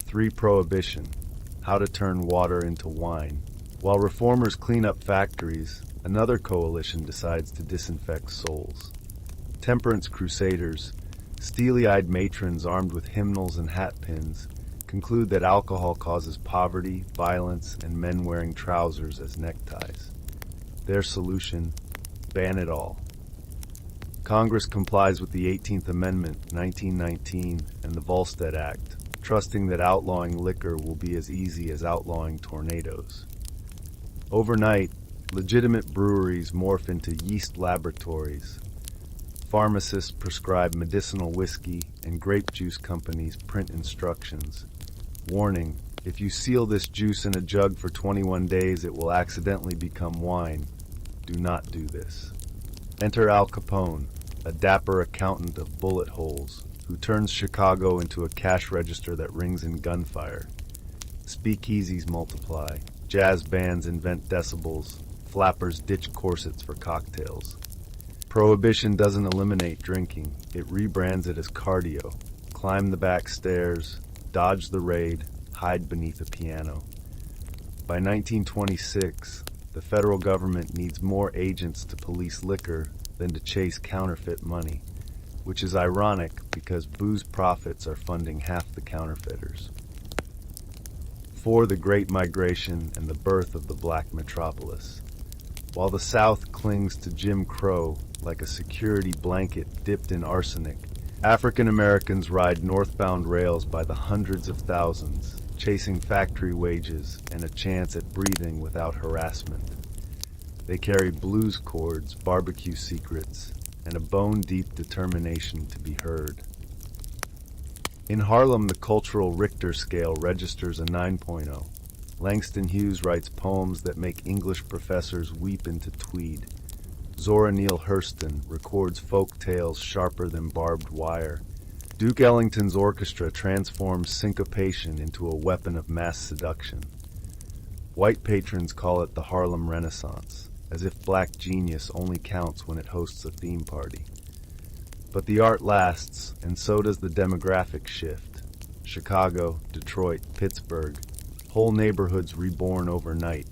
3. Prohibition, how to turn water into wine. While reformers clean up factories, another coalition decides to disinfect souls. Temperance crusaders, steely-eyed matrons armed with hymnals and hatpins, conclude that alcohol causes poverty, violence, and men wearing trousers as neckties. Their solution: ban it all. Congress complies with the 18th Amendment, 1919, and the Volstead Act, trusting that outlawing liquor will be as easy as outlawing tornadoes. Overnight, legitimate breweries morph into yeast laboratories. Pharmacists prescribe medicinal whiskey, and grape juice companies print instructions. Warning: if you seal this juice in a jug for 21 days, it will accidentally become wine. Do not do this. Enter Al Capone, a dapper accountant of bullet holes, who turns Chicago into a cash register that rings in gunfire. Speakeasies multiply, jazz bands invent decibels, flappers ditch corsets for cocktails. Prohibition doesn't eliminate drinking, it rebrands it as cardio. Climb the back stairs, dodge the raid, hide beneath a piano. By 1926, the federal government needs more agents to police liquor than to chase counterfeit money, which is ironic because booze profits are funding half the counterfeiters. 4. The Great Migration and the birth of the black metropolis. While the South clings to Jim Crow like a security blanket dipped in arsenic, African Americans ride northbound rails by the hundreds of thousands, chasing factory wages and a chance at breathing without harassment. They carry blues chords, barbecue secrets, and a bone-deep determination to be heard. In Harlem, the cultural Richter scale registers a 9.0. Langston Hughes writes poems that make English professors weep into tweed. Zora Neale Hurston records folk tales sharper than barbed wire. Duke Ellington's orchestra transforms syncopation into a weapon of mass seduction. White patrons call it the Harlem Renaissance, as if black genius only counts when it hosts a theme party. But the art lasts, and so does the demographic shift. Chicago, Detroit, Pittsburgh, whole neighborhoods reborn overnight,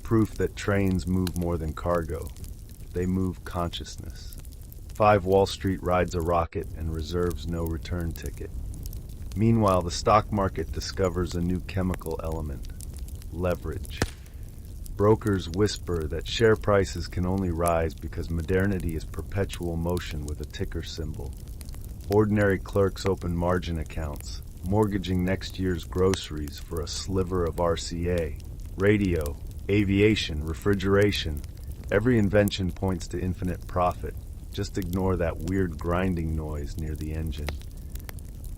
proof that trains move more than cargo. They move consciousness. 5. Wall Street rides a rocket and reserves no return ticket. Meanwhile, the stock market discovers a new chemical element: leverage. Brokers whisper that share prices can only rise because modernity is perpetual motion with a ticker symbol. Ordinary clerks open margin accounts, mortgaging next year's groceries for a sliver of RCA. Radio, aviation, refrigeration. Every invention points to infinite profit. Just ignore that weird grinding noise near the engine.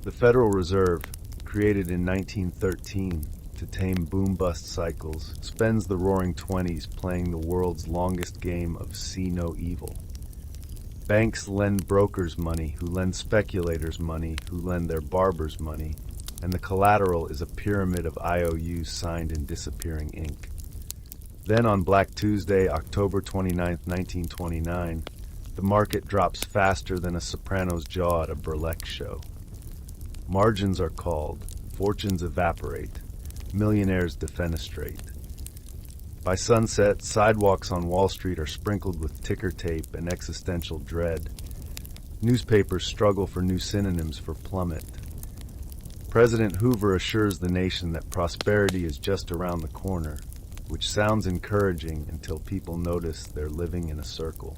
The Federal Reserve, created in 1913 to tame boom-bust cycles, spends the roaring 20s playing the world's longest game of see no evil. Banks lend brokers money, who lend speculators money, who lend their barbers money, and the collateral is a pyramid of IOUs signed in disappearing ink. Then on Black Tuesday, October 29, 1929, the market drops faster than a soprano's jaw at a burlesque show. Margins are called, fortunes evaporate, millionaires defenestrate. By sunset, sidewalks on Wall Street are sprinkled with ticker tape and existential dread. Newspapers struggle for new synonyms for plummet. President Hoover assures the nation that prosperity is just around the corner, which sounds encouraging until people notice they're living in a circle.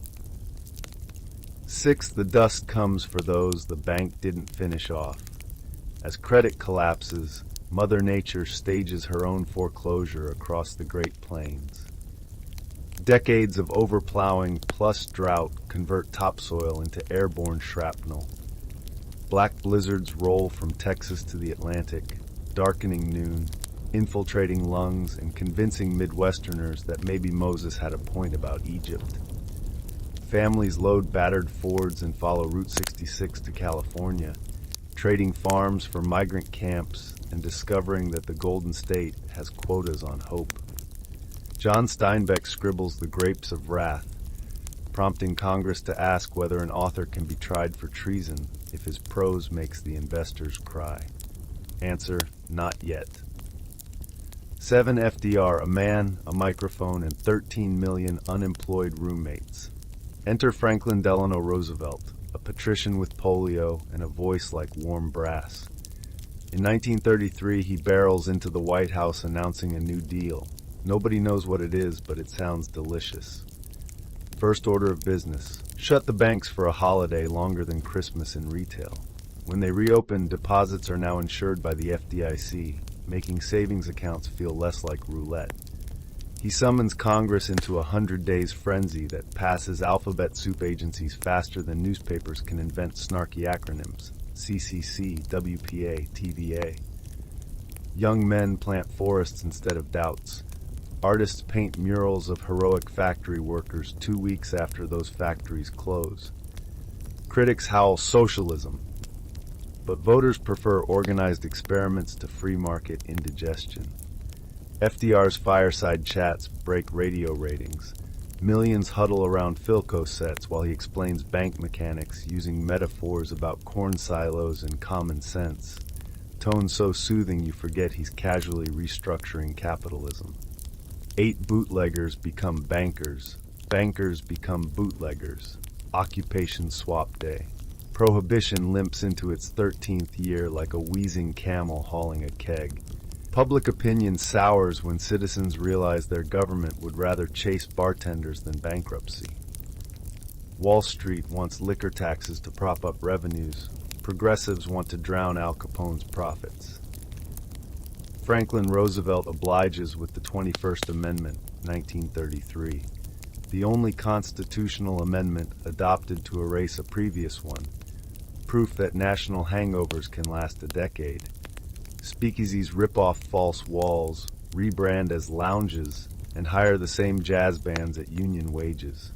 6. The dust comes for those the bank didn't finish off. As credit collapses, Mother Nature stages her own foreclosure across the Great Plains. Decades of overplowing plus drought convert topsoil into airborne shrapnel. Black blizzards roll from Texas to the Atlantic, darkening noon, infiltrating lungs and convincing Midwesterners that maybe Moses had a point about Egypt. Families load battered Fords and follow Route 66 to California, trading farms for migrant camps and discovering that the Golden State has quotas on hope. John Steinbeck scribbles The Grapes of Wrath, prompting Congress to ask whether an author can be tried for treason if his prose makes the investors cry. Answer, not yet. 7. FDR, a man, a microphone, and 13 million unemployed roommates. Enter Franklin Delano Roosevelt, a patrician with polio and a voice like warm brass. In 1933, he barrels into the White House announcing a New Deal. Nobody knows what it is, but it sounds delicious. First order of business: shut the banks for a holiday longer than Christmas in retail. When they reopen, deposits are now insured by the FDIC, making savings accounts feel less like roulette. He summons Congress into a 100 days frenzy that passes alphabet soup agencies faster than newspapers can invent snarky acronyms: CCC, WPA, TVA. Young men plant forests instead of doubts. Artists paint murals of heroic factory workers 2 weeks after those factories close. Critics howl socialism, but voters prefer organized experiments to free market indigestion. FDR's fireside chats break radio ratings. Millions huddle around Philco sets while he explains bank mechanics using metaphors about corn silos and common sense. Tone so soothing you forget he's casually restructuring capitalism. 8. Bootleggers become bankers. Bankers become bootleggers. Occupation swap day. Prohibition limps into its 13th year like a wheezing camel hauling a keg. Public opinion sours when citizens realize their government would rather chase bartenders than bankruptcy. Wall Street wants liquor taxes to prop up revenues. Progressives want to drown Al Capone's profits. Franklin Roosevelt obliges with the 21st Amendment, 1933, the only constitutional amendment adopted to erase a previous one, proof that national hangovers can last a decade. Speakeasies rip off false walls, rebrand as lounges, and hire the same jazz bands at union wages.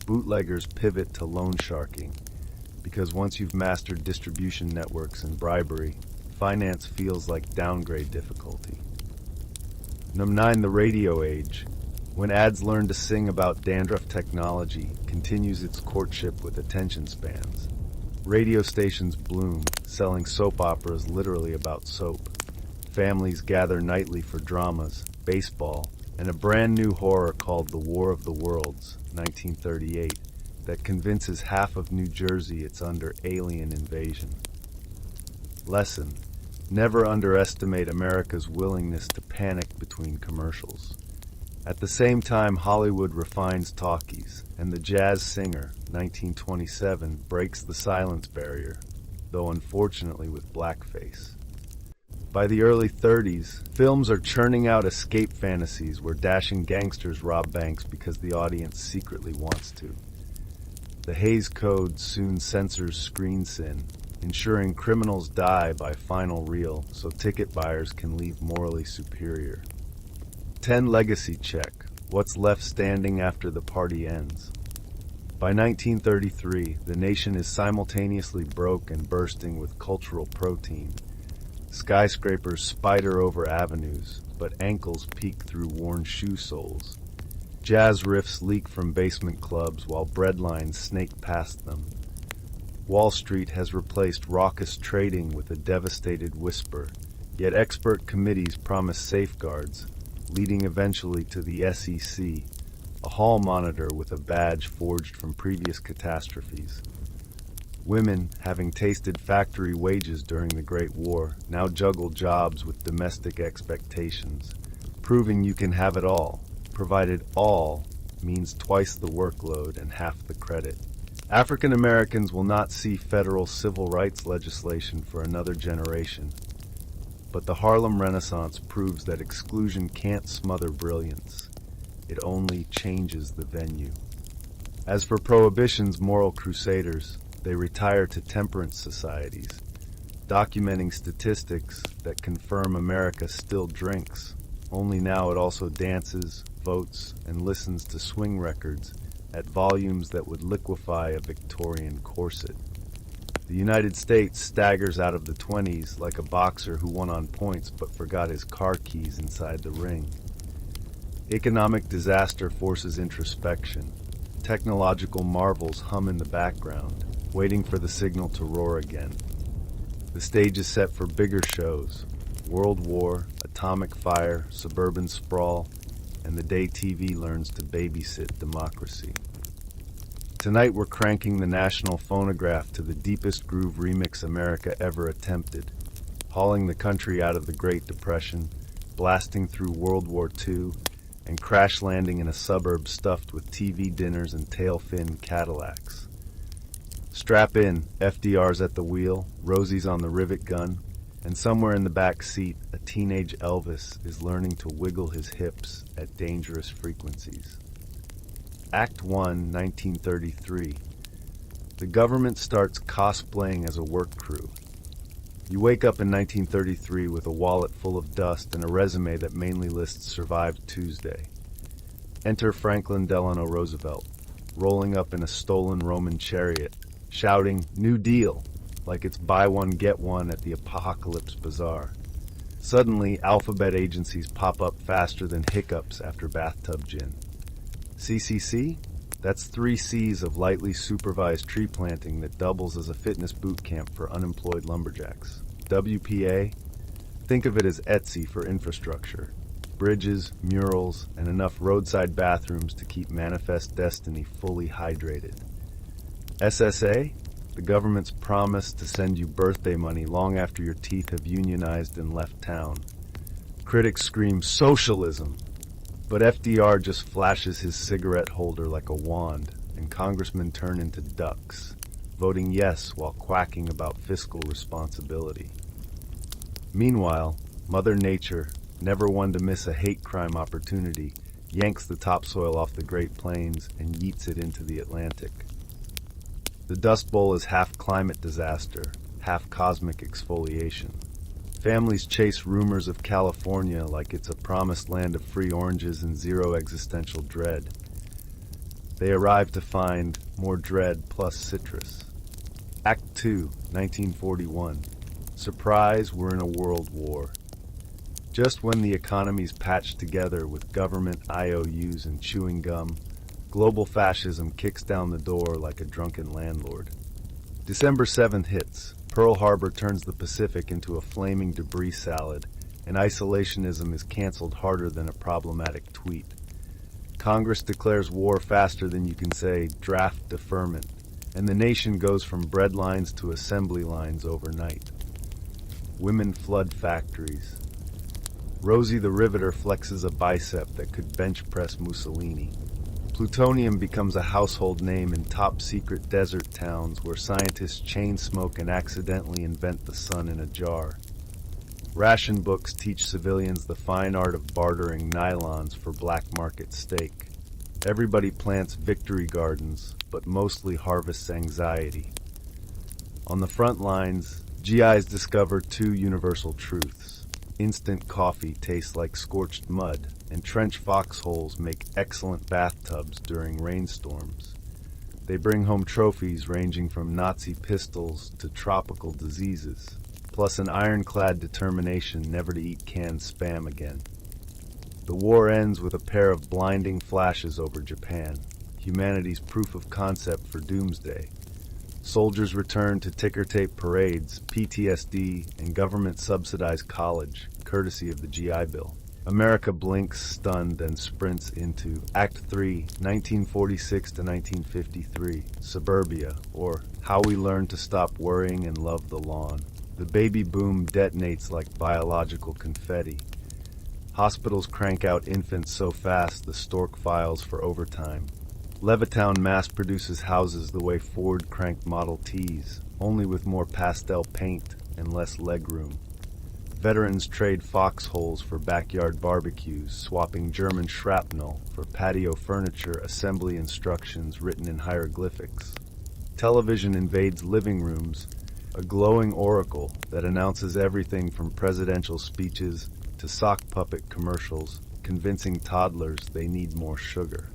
Bootleggers pivot to loan sharking, because once you've mastered distribution networks and bribery, finance feels like downgrade difficulty. 9. The radio age, when ads learn to sing about dandruff technology, continues its courtship with attention spans. Radio stations bloom, selling soap operas literally about soap. Families gather nightly for dramas, baseball, and a brand new horror called The War of the Worlds, 1938, that convinces half of New Jersey it's under alien invasion. Lesson: never underestimate America's willingness to panic between commercials. At the same time, Hollywood refines talkies, and The Jazz Singer, 1927, breaks the silence barrier, though unfortunately with blackface. By the early 30s, films are churning out escape fantasies where dashing gangsters rob banks because the audience secretly wants to. The Hays Code soon censors screen sin, ensuring criminals die by final reel so ticket buyers can leave morally superior. 10 Legacy check. What's left standing after the party ends? By 1933, the nation is simultaneously broke and bursting with cultural protein. Skyscrapers spider over avenues, but ankles peek through worn shoe soles. Jazz riffs leak from basement clubs while breadlines snake past them. Wall Street has replaced raucous trading with a devastated whisper, yet expert committees promise safeguards, leading eventually to the SEC, a hall monitor with a badge forged from previous catastrophes. Women, having tasted factory wages during the Great War, now juggle jobs with domestic expectations, proving you can have it all, provided all means twice the workload and half the credit. African Americans will not see federal civil rights legislation for another generation, but the Harlem Renaissance proves that exclusion can't smother brilliance. It only changes the venue. As for Prohibition's moral crusaders, they retire to temperance societies, documenting statistics that confirm America still drinks, only now it also dances, votes, and listens to swing records at volumes that would liquefy a Victorian corset. The United States staggers out of the 20s like a boxer who won on points but forgot his car keys inside the ring. Economic disaster forces introspection. Technological marvels hum in the background, waiting for the signal to roar again. The stage is set for bigger shows: World War, atomic fire, suburban sprawl, and the day TV learns to babysit democracy. Tonight we're cranking the national phonograph to the deepest groove remix America ever attempted, hauling the country out of the Great Depression, blasting through World War II, and crash landing in a suburb stuffed with TV dinners and tail-fin Cadillacs. Strap in, FDR's at the wheel, Rosie's on the rivet gun, and somewhere in the back seat, a teenage Elvis is learning to wiggle his hips at dangerous frequencies. Act 1, 1933. The government starts cosplaying as a work crew. You wake up in 1933 with a wallet full of dust and a resume that mainly lists survived Tuesday. Enter Franklin Delano Roosevelt, rolling up in a stolen Roman chariot, shouting, "New Deal," like it's buy one, get one at the Apocalypse Bazaar. Suddenly, alphabet agencies pop up faster than hiccups after bathtub gin. CCC? That's 3 C's of lightly supervised tree planting that doubles as a fitness boot camp for unemployed lumberjacks. WPA? Think of it as Etsy for infrastructure. Bridges, murals, and enough roadside bathrooms to keep Manifest Destiny fully hydrated. SSA? The government's promise to send you birthday money long after your teeth have unionized and left town. Critics scream socialism, but FDR just flashes his cigarette holder like a wand, and congressmen turn into ducks, voting yes while quacking about fiscal responsibility. Meanwhile, Mother Nature, never one to miss a hate crime opportunity, yanks the topsoil off the Great Plains and yeets it into the Atlantic. The Dust Bowl is half climate disaster, half cosmic exfoliation. Families chase rumors of California like it's a promised land of free oranges and zero existential dread. They arrive to find more dread plus citrus. Act 2, 1941. Surprise, we're in a world war. Just when the economy's patched together with government IOUs and chewing gum, global fascism kicks down the door like a drunken landlord. December 7th hits. Pearl Harbor turns the Pacific into a flaming debris salad, and isolationism is canceled harder than a problematic tweet. Congress declares war faster than you can say draft deferment, and the nation goes from bread lines to assembly lines overnight. Women flood factories. Rosie the Riveter flexes a bicep that could bench press Mussolini. Plutonium becomes a household name in top-secret desert towns where scientists chain smoke and accidentally invent the sun in a jar. Ration books teach civilians the fine art of bartering nylons for black market steak. Everybody plants victory gardens, but mostly harvests anxiety. On the front lines, GIs discover two universal truths. Instant coffee tastes like scorched mud, and trench foxholes make excellent bathtubs during rainstorms. They bring home trophies ranging from Nazi pistols to tropical diseases, plus an ironclad determination never to eat canned Spam again. The war ends with a pair of blinding flashes over Japan, humanity's proof of concept for doomsday. Soldiers return to ticker-tape parades, PTSD, and government-subsidized college, courtesy of the GI Bill. America blinks, stunned, and sprints into Act 3, 1946 to 1953, Suburbia, or How We Learned to Stop Worrying and Love the Lawn. The baby boom detonates like biological confetti. Hospitals crank out infants so fast the stork files for overtime. Levittown mass-produces houses the way Ford cranked Model Ts, only with more pastel paint and less legroom. Veterans trade foxholes for backyard barbecues, swapping German shrapnel for patio furniture assembly instructions written in hieroglyphics. Television invades living rooms, a glowing oracle that announces everything from presidential speeches to sock puppet commercials, convincing toddlers they need more sugar.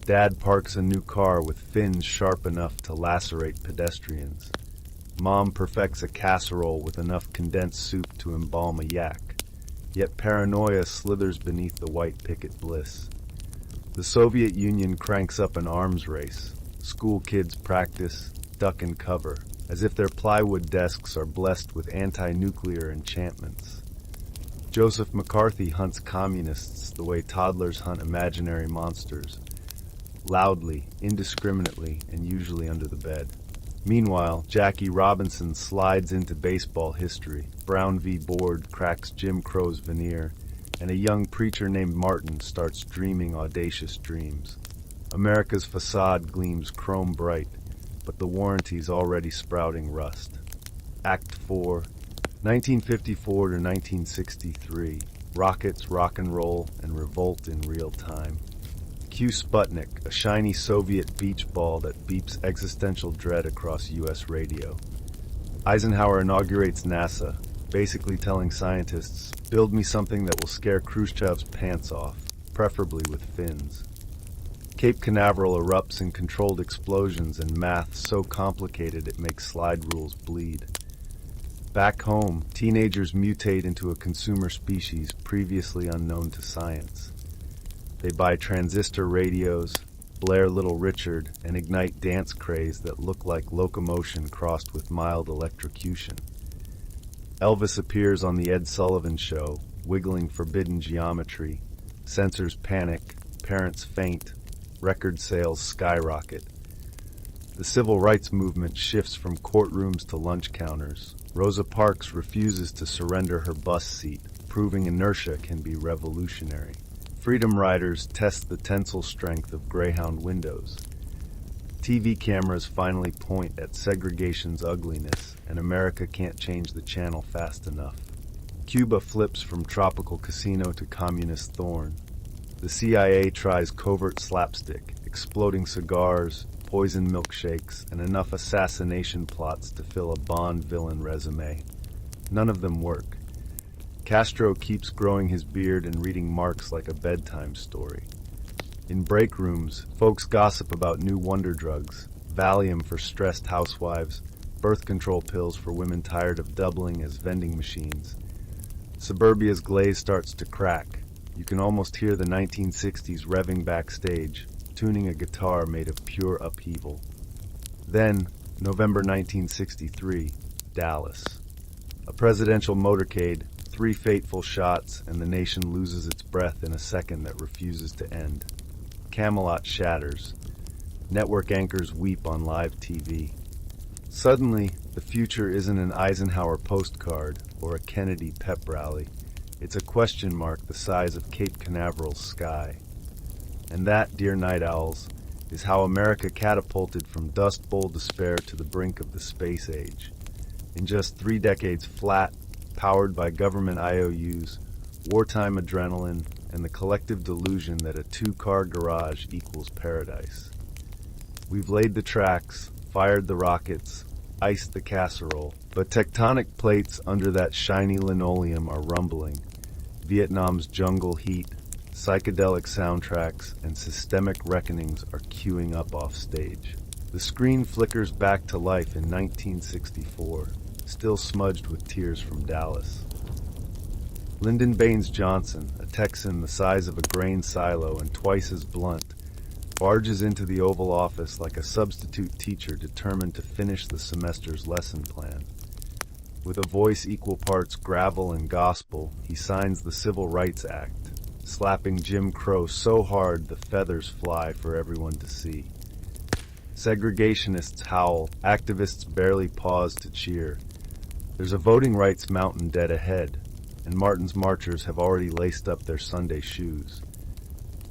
Dad parks a new car with fins sharp enough to lacerate pedestrians. Mom perfects a casserole with enough condensed soup to embalm a yak. Yet paranoia slithers beneath the white picket bliss. The Soviet Union cranks up an arms race. School kids practice, duck and cover, as if their plywood desks are blessed with anti-nuclear enchantments. Joseph McCarthy hunts communists the way toddlers hunt imaginary monsters. Loudly, indiscriminately, and usually under the bed. Meanwhile, Jackie Robinson slides into baseball history. Brown v. Board cracks Jim Crow's veneer, and a young preacher named Martin starts dreaming audacious dreams. America's facade gleams chrome bright, but the warranty's already sprouting rust. Act 4, 1954 to 1963. Rockets, rock and roll, and revolt in real time. Cue Sputnik, a shiny Soviet beach ball that beeps existential dread across U.S. radio. Eisenhower inaugurates NASA, basically telling scientists, build me something that will scare Khrushchev's pants off, preferably with fins. Cape Canaveral erupts in controlled explosions and math so complicated it makes slide rules bleed. Back home, teenagers mutate into a consumer species previously unknown to science. They buy transistor radios, blare Little Richard, and ignite dance craze that look like locomotion crossed with mild electrocution. Elvis appears on the Ed Sullivan Show, wiggling forbidden geometry. Censors panic, parents faint, record sales skyrocket. The civil rights movement shifts from courtrooms to lunch counters. Rosa Parks refuses to surrender her bus seat, proving inertia can be revolutionary. Freedom riders test the tensile strength of Greyhound windows. TV cameras finally point at segregation's ugliness, and America can't change the channel fast enough. Cuba flips from tropical casino to communist thorn. The CIA tries covert slapstick, exploding cigars, poison milkshakes, and enough assassination plots to fill a Bond villain resume. None of them work. Castro keeps growing his beard and reading Marx like a bedtime story. In break rooms, folks gossip about new wonder drugs, Valium for stressed housewives, birth control pills for women tired of doubling as vending machines. Suburbia's glaze starts to crack. You can almost hear the 1960s revving backstage, tuning a guitar made of pure upheaval. Then, November 1963, Dallas. A presidential motorcade, 3 fateful shots, and the nation loses its breath in a second that refuses to end. Camelot shatters. Network anchors weep on live TV. Suddenly, the future isn't an Eisenhower postcard or a Kennedy pep rally. It's a question mark the size of Cape Canaveral's sky. And that, dear night owls, is how America catapulted from Dust Bowl despair to the brink of the space age. In just 3 decades flat, powered by government IOUs, wartime adrenaline, and the collective delusion that a 2-car garage equals paradise. We've laid the tracks, fired the rockets, ice the casserole. But tectonic plates under that shiny linoleum are rumbling. Vietnam's jungle heat, psychedelic soundtracks, and systemic reckonings are queuing up off stage. The screen flickers back to life in 1964, still smudged with tears from Dallas. Lyndon Baines Johnson, a Texan the size of a grain silo and twice as blunt, barges into the Oval Office like a substitute teacher determined to finish the semester's lesson plan. With a voice equal parts gravel and gospel, he signs the Civil Rights Act, slapping Jim Crow so hard the feathers fly for everyone to see. Segregationists howl, activists barely pause to cheer. There's a voting rights mountain dead ahead, and Martin's marchers have already laced up their Sunday shoes.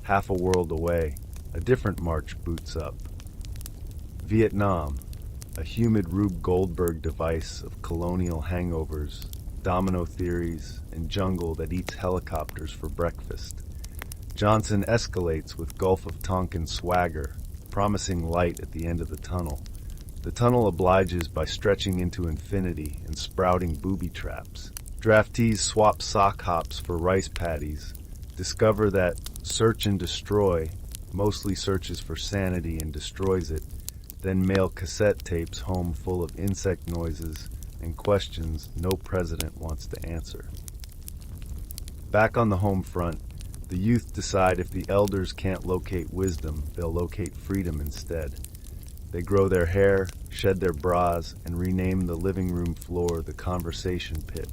Half a world away, a different march boots up. Vietnam, a humid Rube Goldberg device of colonial hangovers, domino theories, and jungle that eats helicopters for breakfast. Johnson escalates with Gulf of Tonkin swagger, promising light at the end of the tunnel. The tunnel obliges by stretching into infinity and sprouting booby traps. Draftees swap sock hops for rice patties, discover that search and destroy mostly searches for sanity and destroys it, then mail cassette tapes home full of insect noises and questions no president wants to answer. Back on the home front, the youth decide if the elders can't locate wisdom, they'll locate freedom instead. They grow their hair, shed their bras, and rename the living room floor the conversation pit.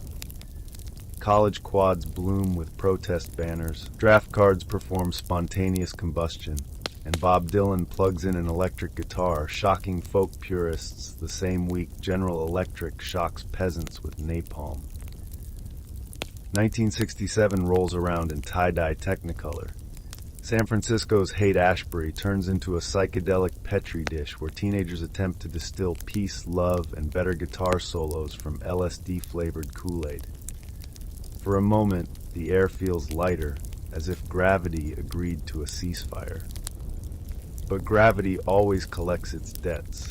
College quads bloom with protest banners, draft cards perform spontaneous combustion, and Bob Dylan plugs in an electric guitar, shocking folk purists the same week General Electric shocks peasants with napalm. 1967 rolls around in tie-dye Technicolor. San Francisco's Haight-Ashbury turns into a psychedelic Petri dish where teenagers attempt to distill peace, love, and better guitar solos from LSD-flavored Kool-Aid. For a moment, the air feels lighter, as if gravity agreed to a ceasefire. But gravity always collects its debts.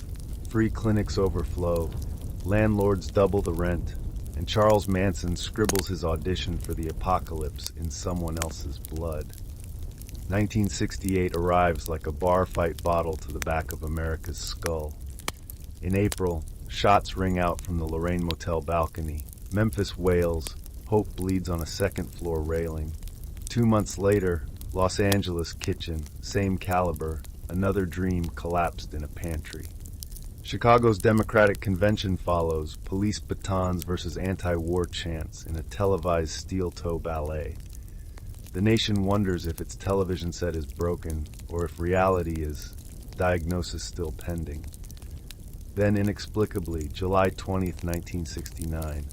Free clinics overflow, landlords double the rent, and Charles Manson scribbles his audition for the apocalypse in someone else's blood. 1968 arrives like a bar fight bottle to the back of America's skull. In April, shots ring out from the Lorraine Motel balcony. Memphis wails, hope bleeds on a second-floor railing. 2 months later, Los Angeles kitchen, same caliber, another dream collapsed in a pantry. Chicago's Democratic Convention follows, police batons versus anti-war chants in a televised steel-toe ballet. The nation wonders if its television set is broken, or if reality is diagnosis still pending. Then, inexplicably, July 20th, 1969,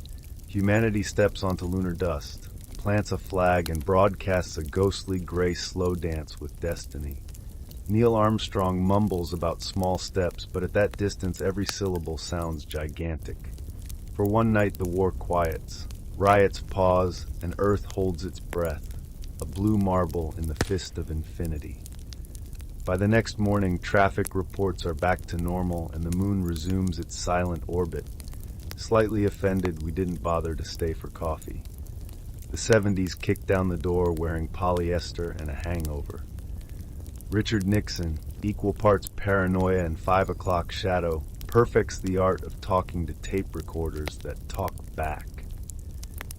humanity steps onto lunar dust, plants a flag, and broadcasts a ghostly gray slow dance with destiny. Neil Armstrong mumbles about small steps, but at that distance every syllable sounds gigantic. For one night the war quiets, riots pause, and Earth holds its breath, a blue marble in the fist of infinity. By the next morning, traffic reports are back to normal and the moon resumes its silent orbit. Slightly offended, we didn't bother to stay for coffee. The 70s kicked down the door wearing polyester and a hangover. Richard Nixon, equal parts paranoia and 5 o'clock shadow, perfects the art of talking to tape recorders that talk back.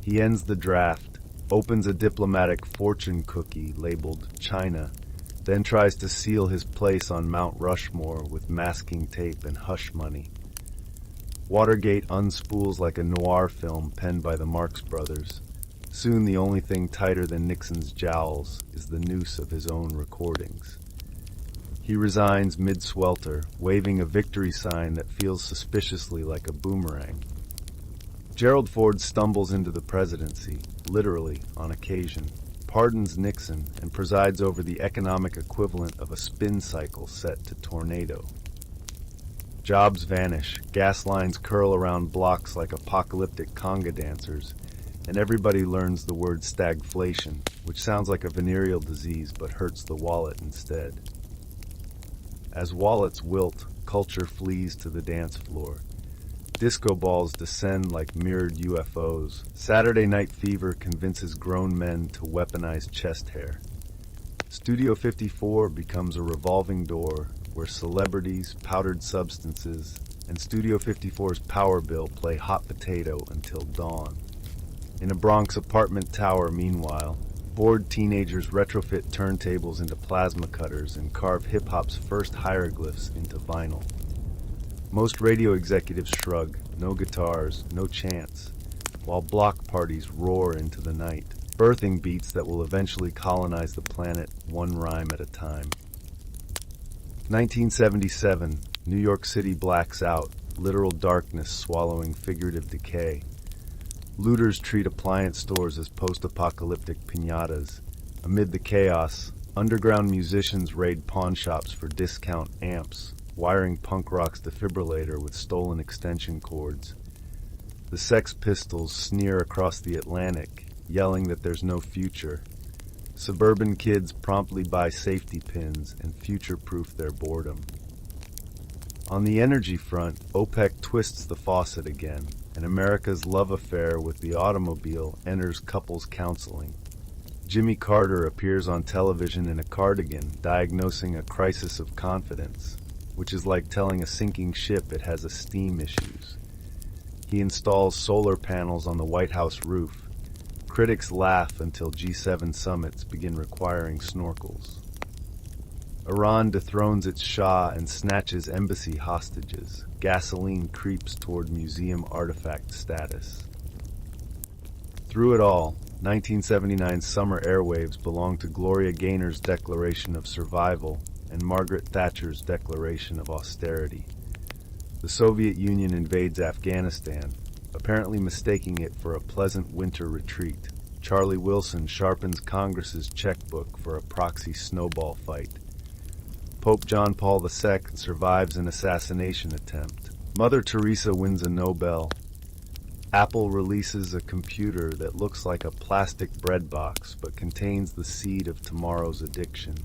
He ends the draft, opens a diplomatic fortune cookie labeled China, then tries to seal his place on Mount Rushmore with masking tape and hush money. Watergate unspools like a noir film penned by the Marx Brothers. Soon the only thing tighter than Nixon's jowls is the noose of his own recordings. He resigns mid-swelter, waving a victory sign that feels suspiciously like a boomerang. Gerald Ford stumbles into the presidency, literally, on occasion, pardons Nixon, and presides over the economic equivalent of a spin cycle set to tornado. Jobs vanish, gas lines curl around blocks like apocalyptic conga dancers, and everybody learns the word stagflation, which sounds like a venereal disease but hurts the wallet instead. As wallets wilt, culture flees to the dance floor. Disco balls descend like mirrored UFOs. Saturday Night Fever convinces grown men to weaponize chest hair. Studio 54 becomes a revolving door where celebrities, powdered substances, and Studio 54's power bill play hot potato until dawn. In a Bronx apartment tower, meanwhile, bored teenagers retrofit turntables into plasma cutters and carve hip-hop's first hieroglyphs into vinyl. Most radio executives shrug, no guitars, no chants, while block parties roar into the night, birthing beats that will eventually colonize the planet one rhyme at a time. 1977, New York City blacks out, literal darkness swallowing figurative decay. Looters treat appliance stores as post-apocalyptic piñatas. Amid the chaos, underground musicians raid pawn shops for discount amps, wiring punk rock's defibrillator with stolen extension cords. The Sex Pistols sneer across the Atlantic, yelling that there's no future. Suburban kids promptly buy safety pins and future-proof their boredom. On the energy front, OPEC twists the faucet again, and America's love affair with the automobile enters couples counseling. Jimmy Carter appears on television in a cardigan, diagnosing a crisis of confidence, which is like telling a sinking ship it has steam issues. He installs solar panels on the White House roof. Critics laugh until G7 summits begin requiring snorkels. Iran dethrones its Shah and snatches embassy hostages. Gasoline creeps toward museum artifact status. Through it all, 1979's summer airwaves belong to Gloria Gaynor's Declaration of Survival and Margaret Thatcher's Declaration of Austerity. The Soviet Union invades Afghanistan, apparently mistaking it for a pleasant winter retreat. Charlie Wilson sharpens Congress's checkbook for a proxy snowball fight. Pope John Paul II survives an assassination attempt. Mother Teresa wins a Nobel. Apple releases a computer that looks like a plastic bread box but contains the seed of tomorrow's addiction.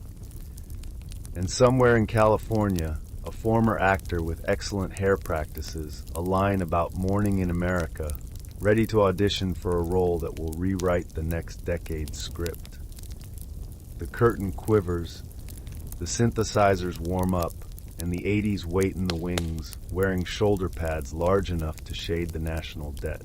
And somewhere in California, a former actor with excellent hair practices, a line about mourning in America, ready to audition for a role that will rewrite the next decade's script. The curtain quivers, the synthesizers warm up, and the 80s wait in the wings, wearing shoulder pads large enough to shade the national debt.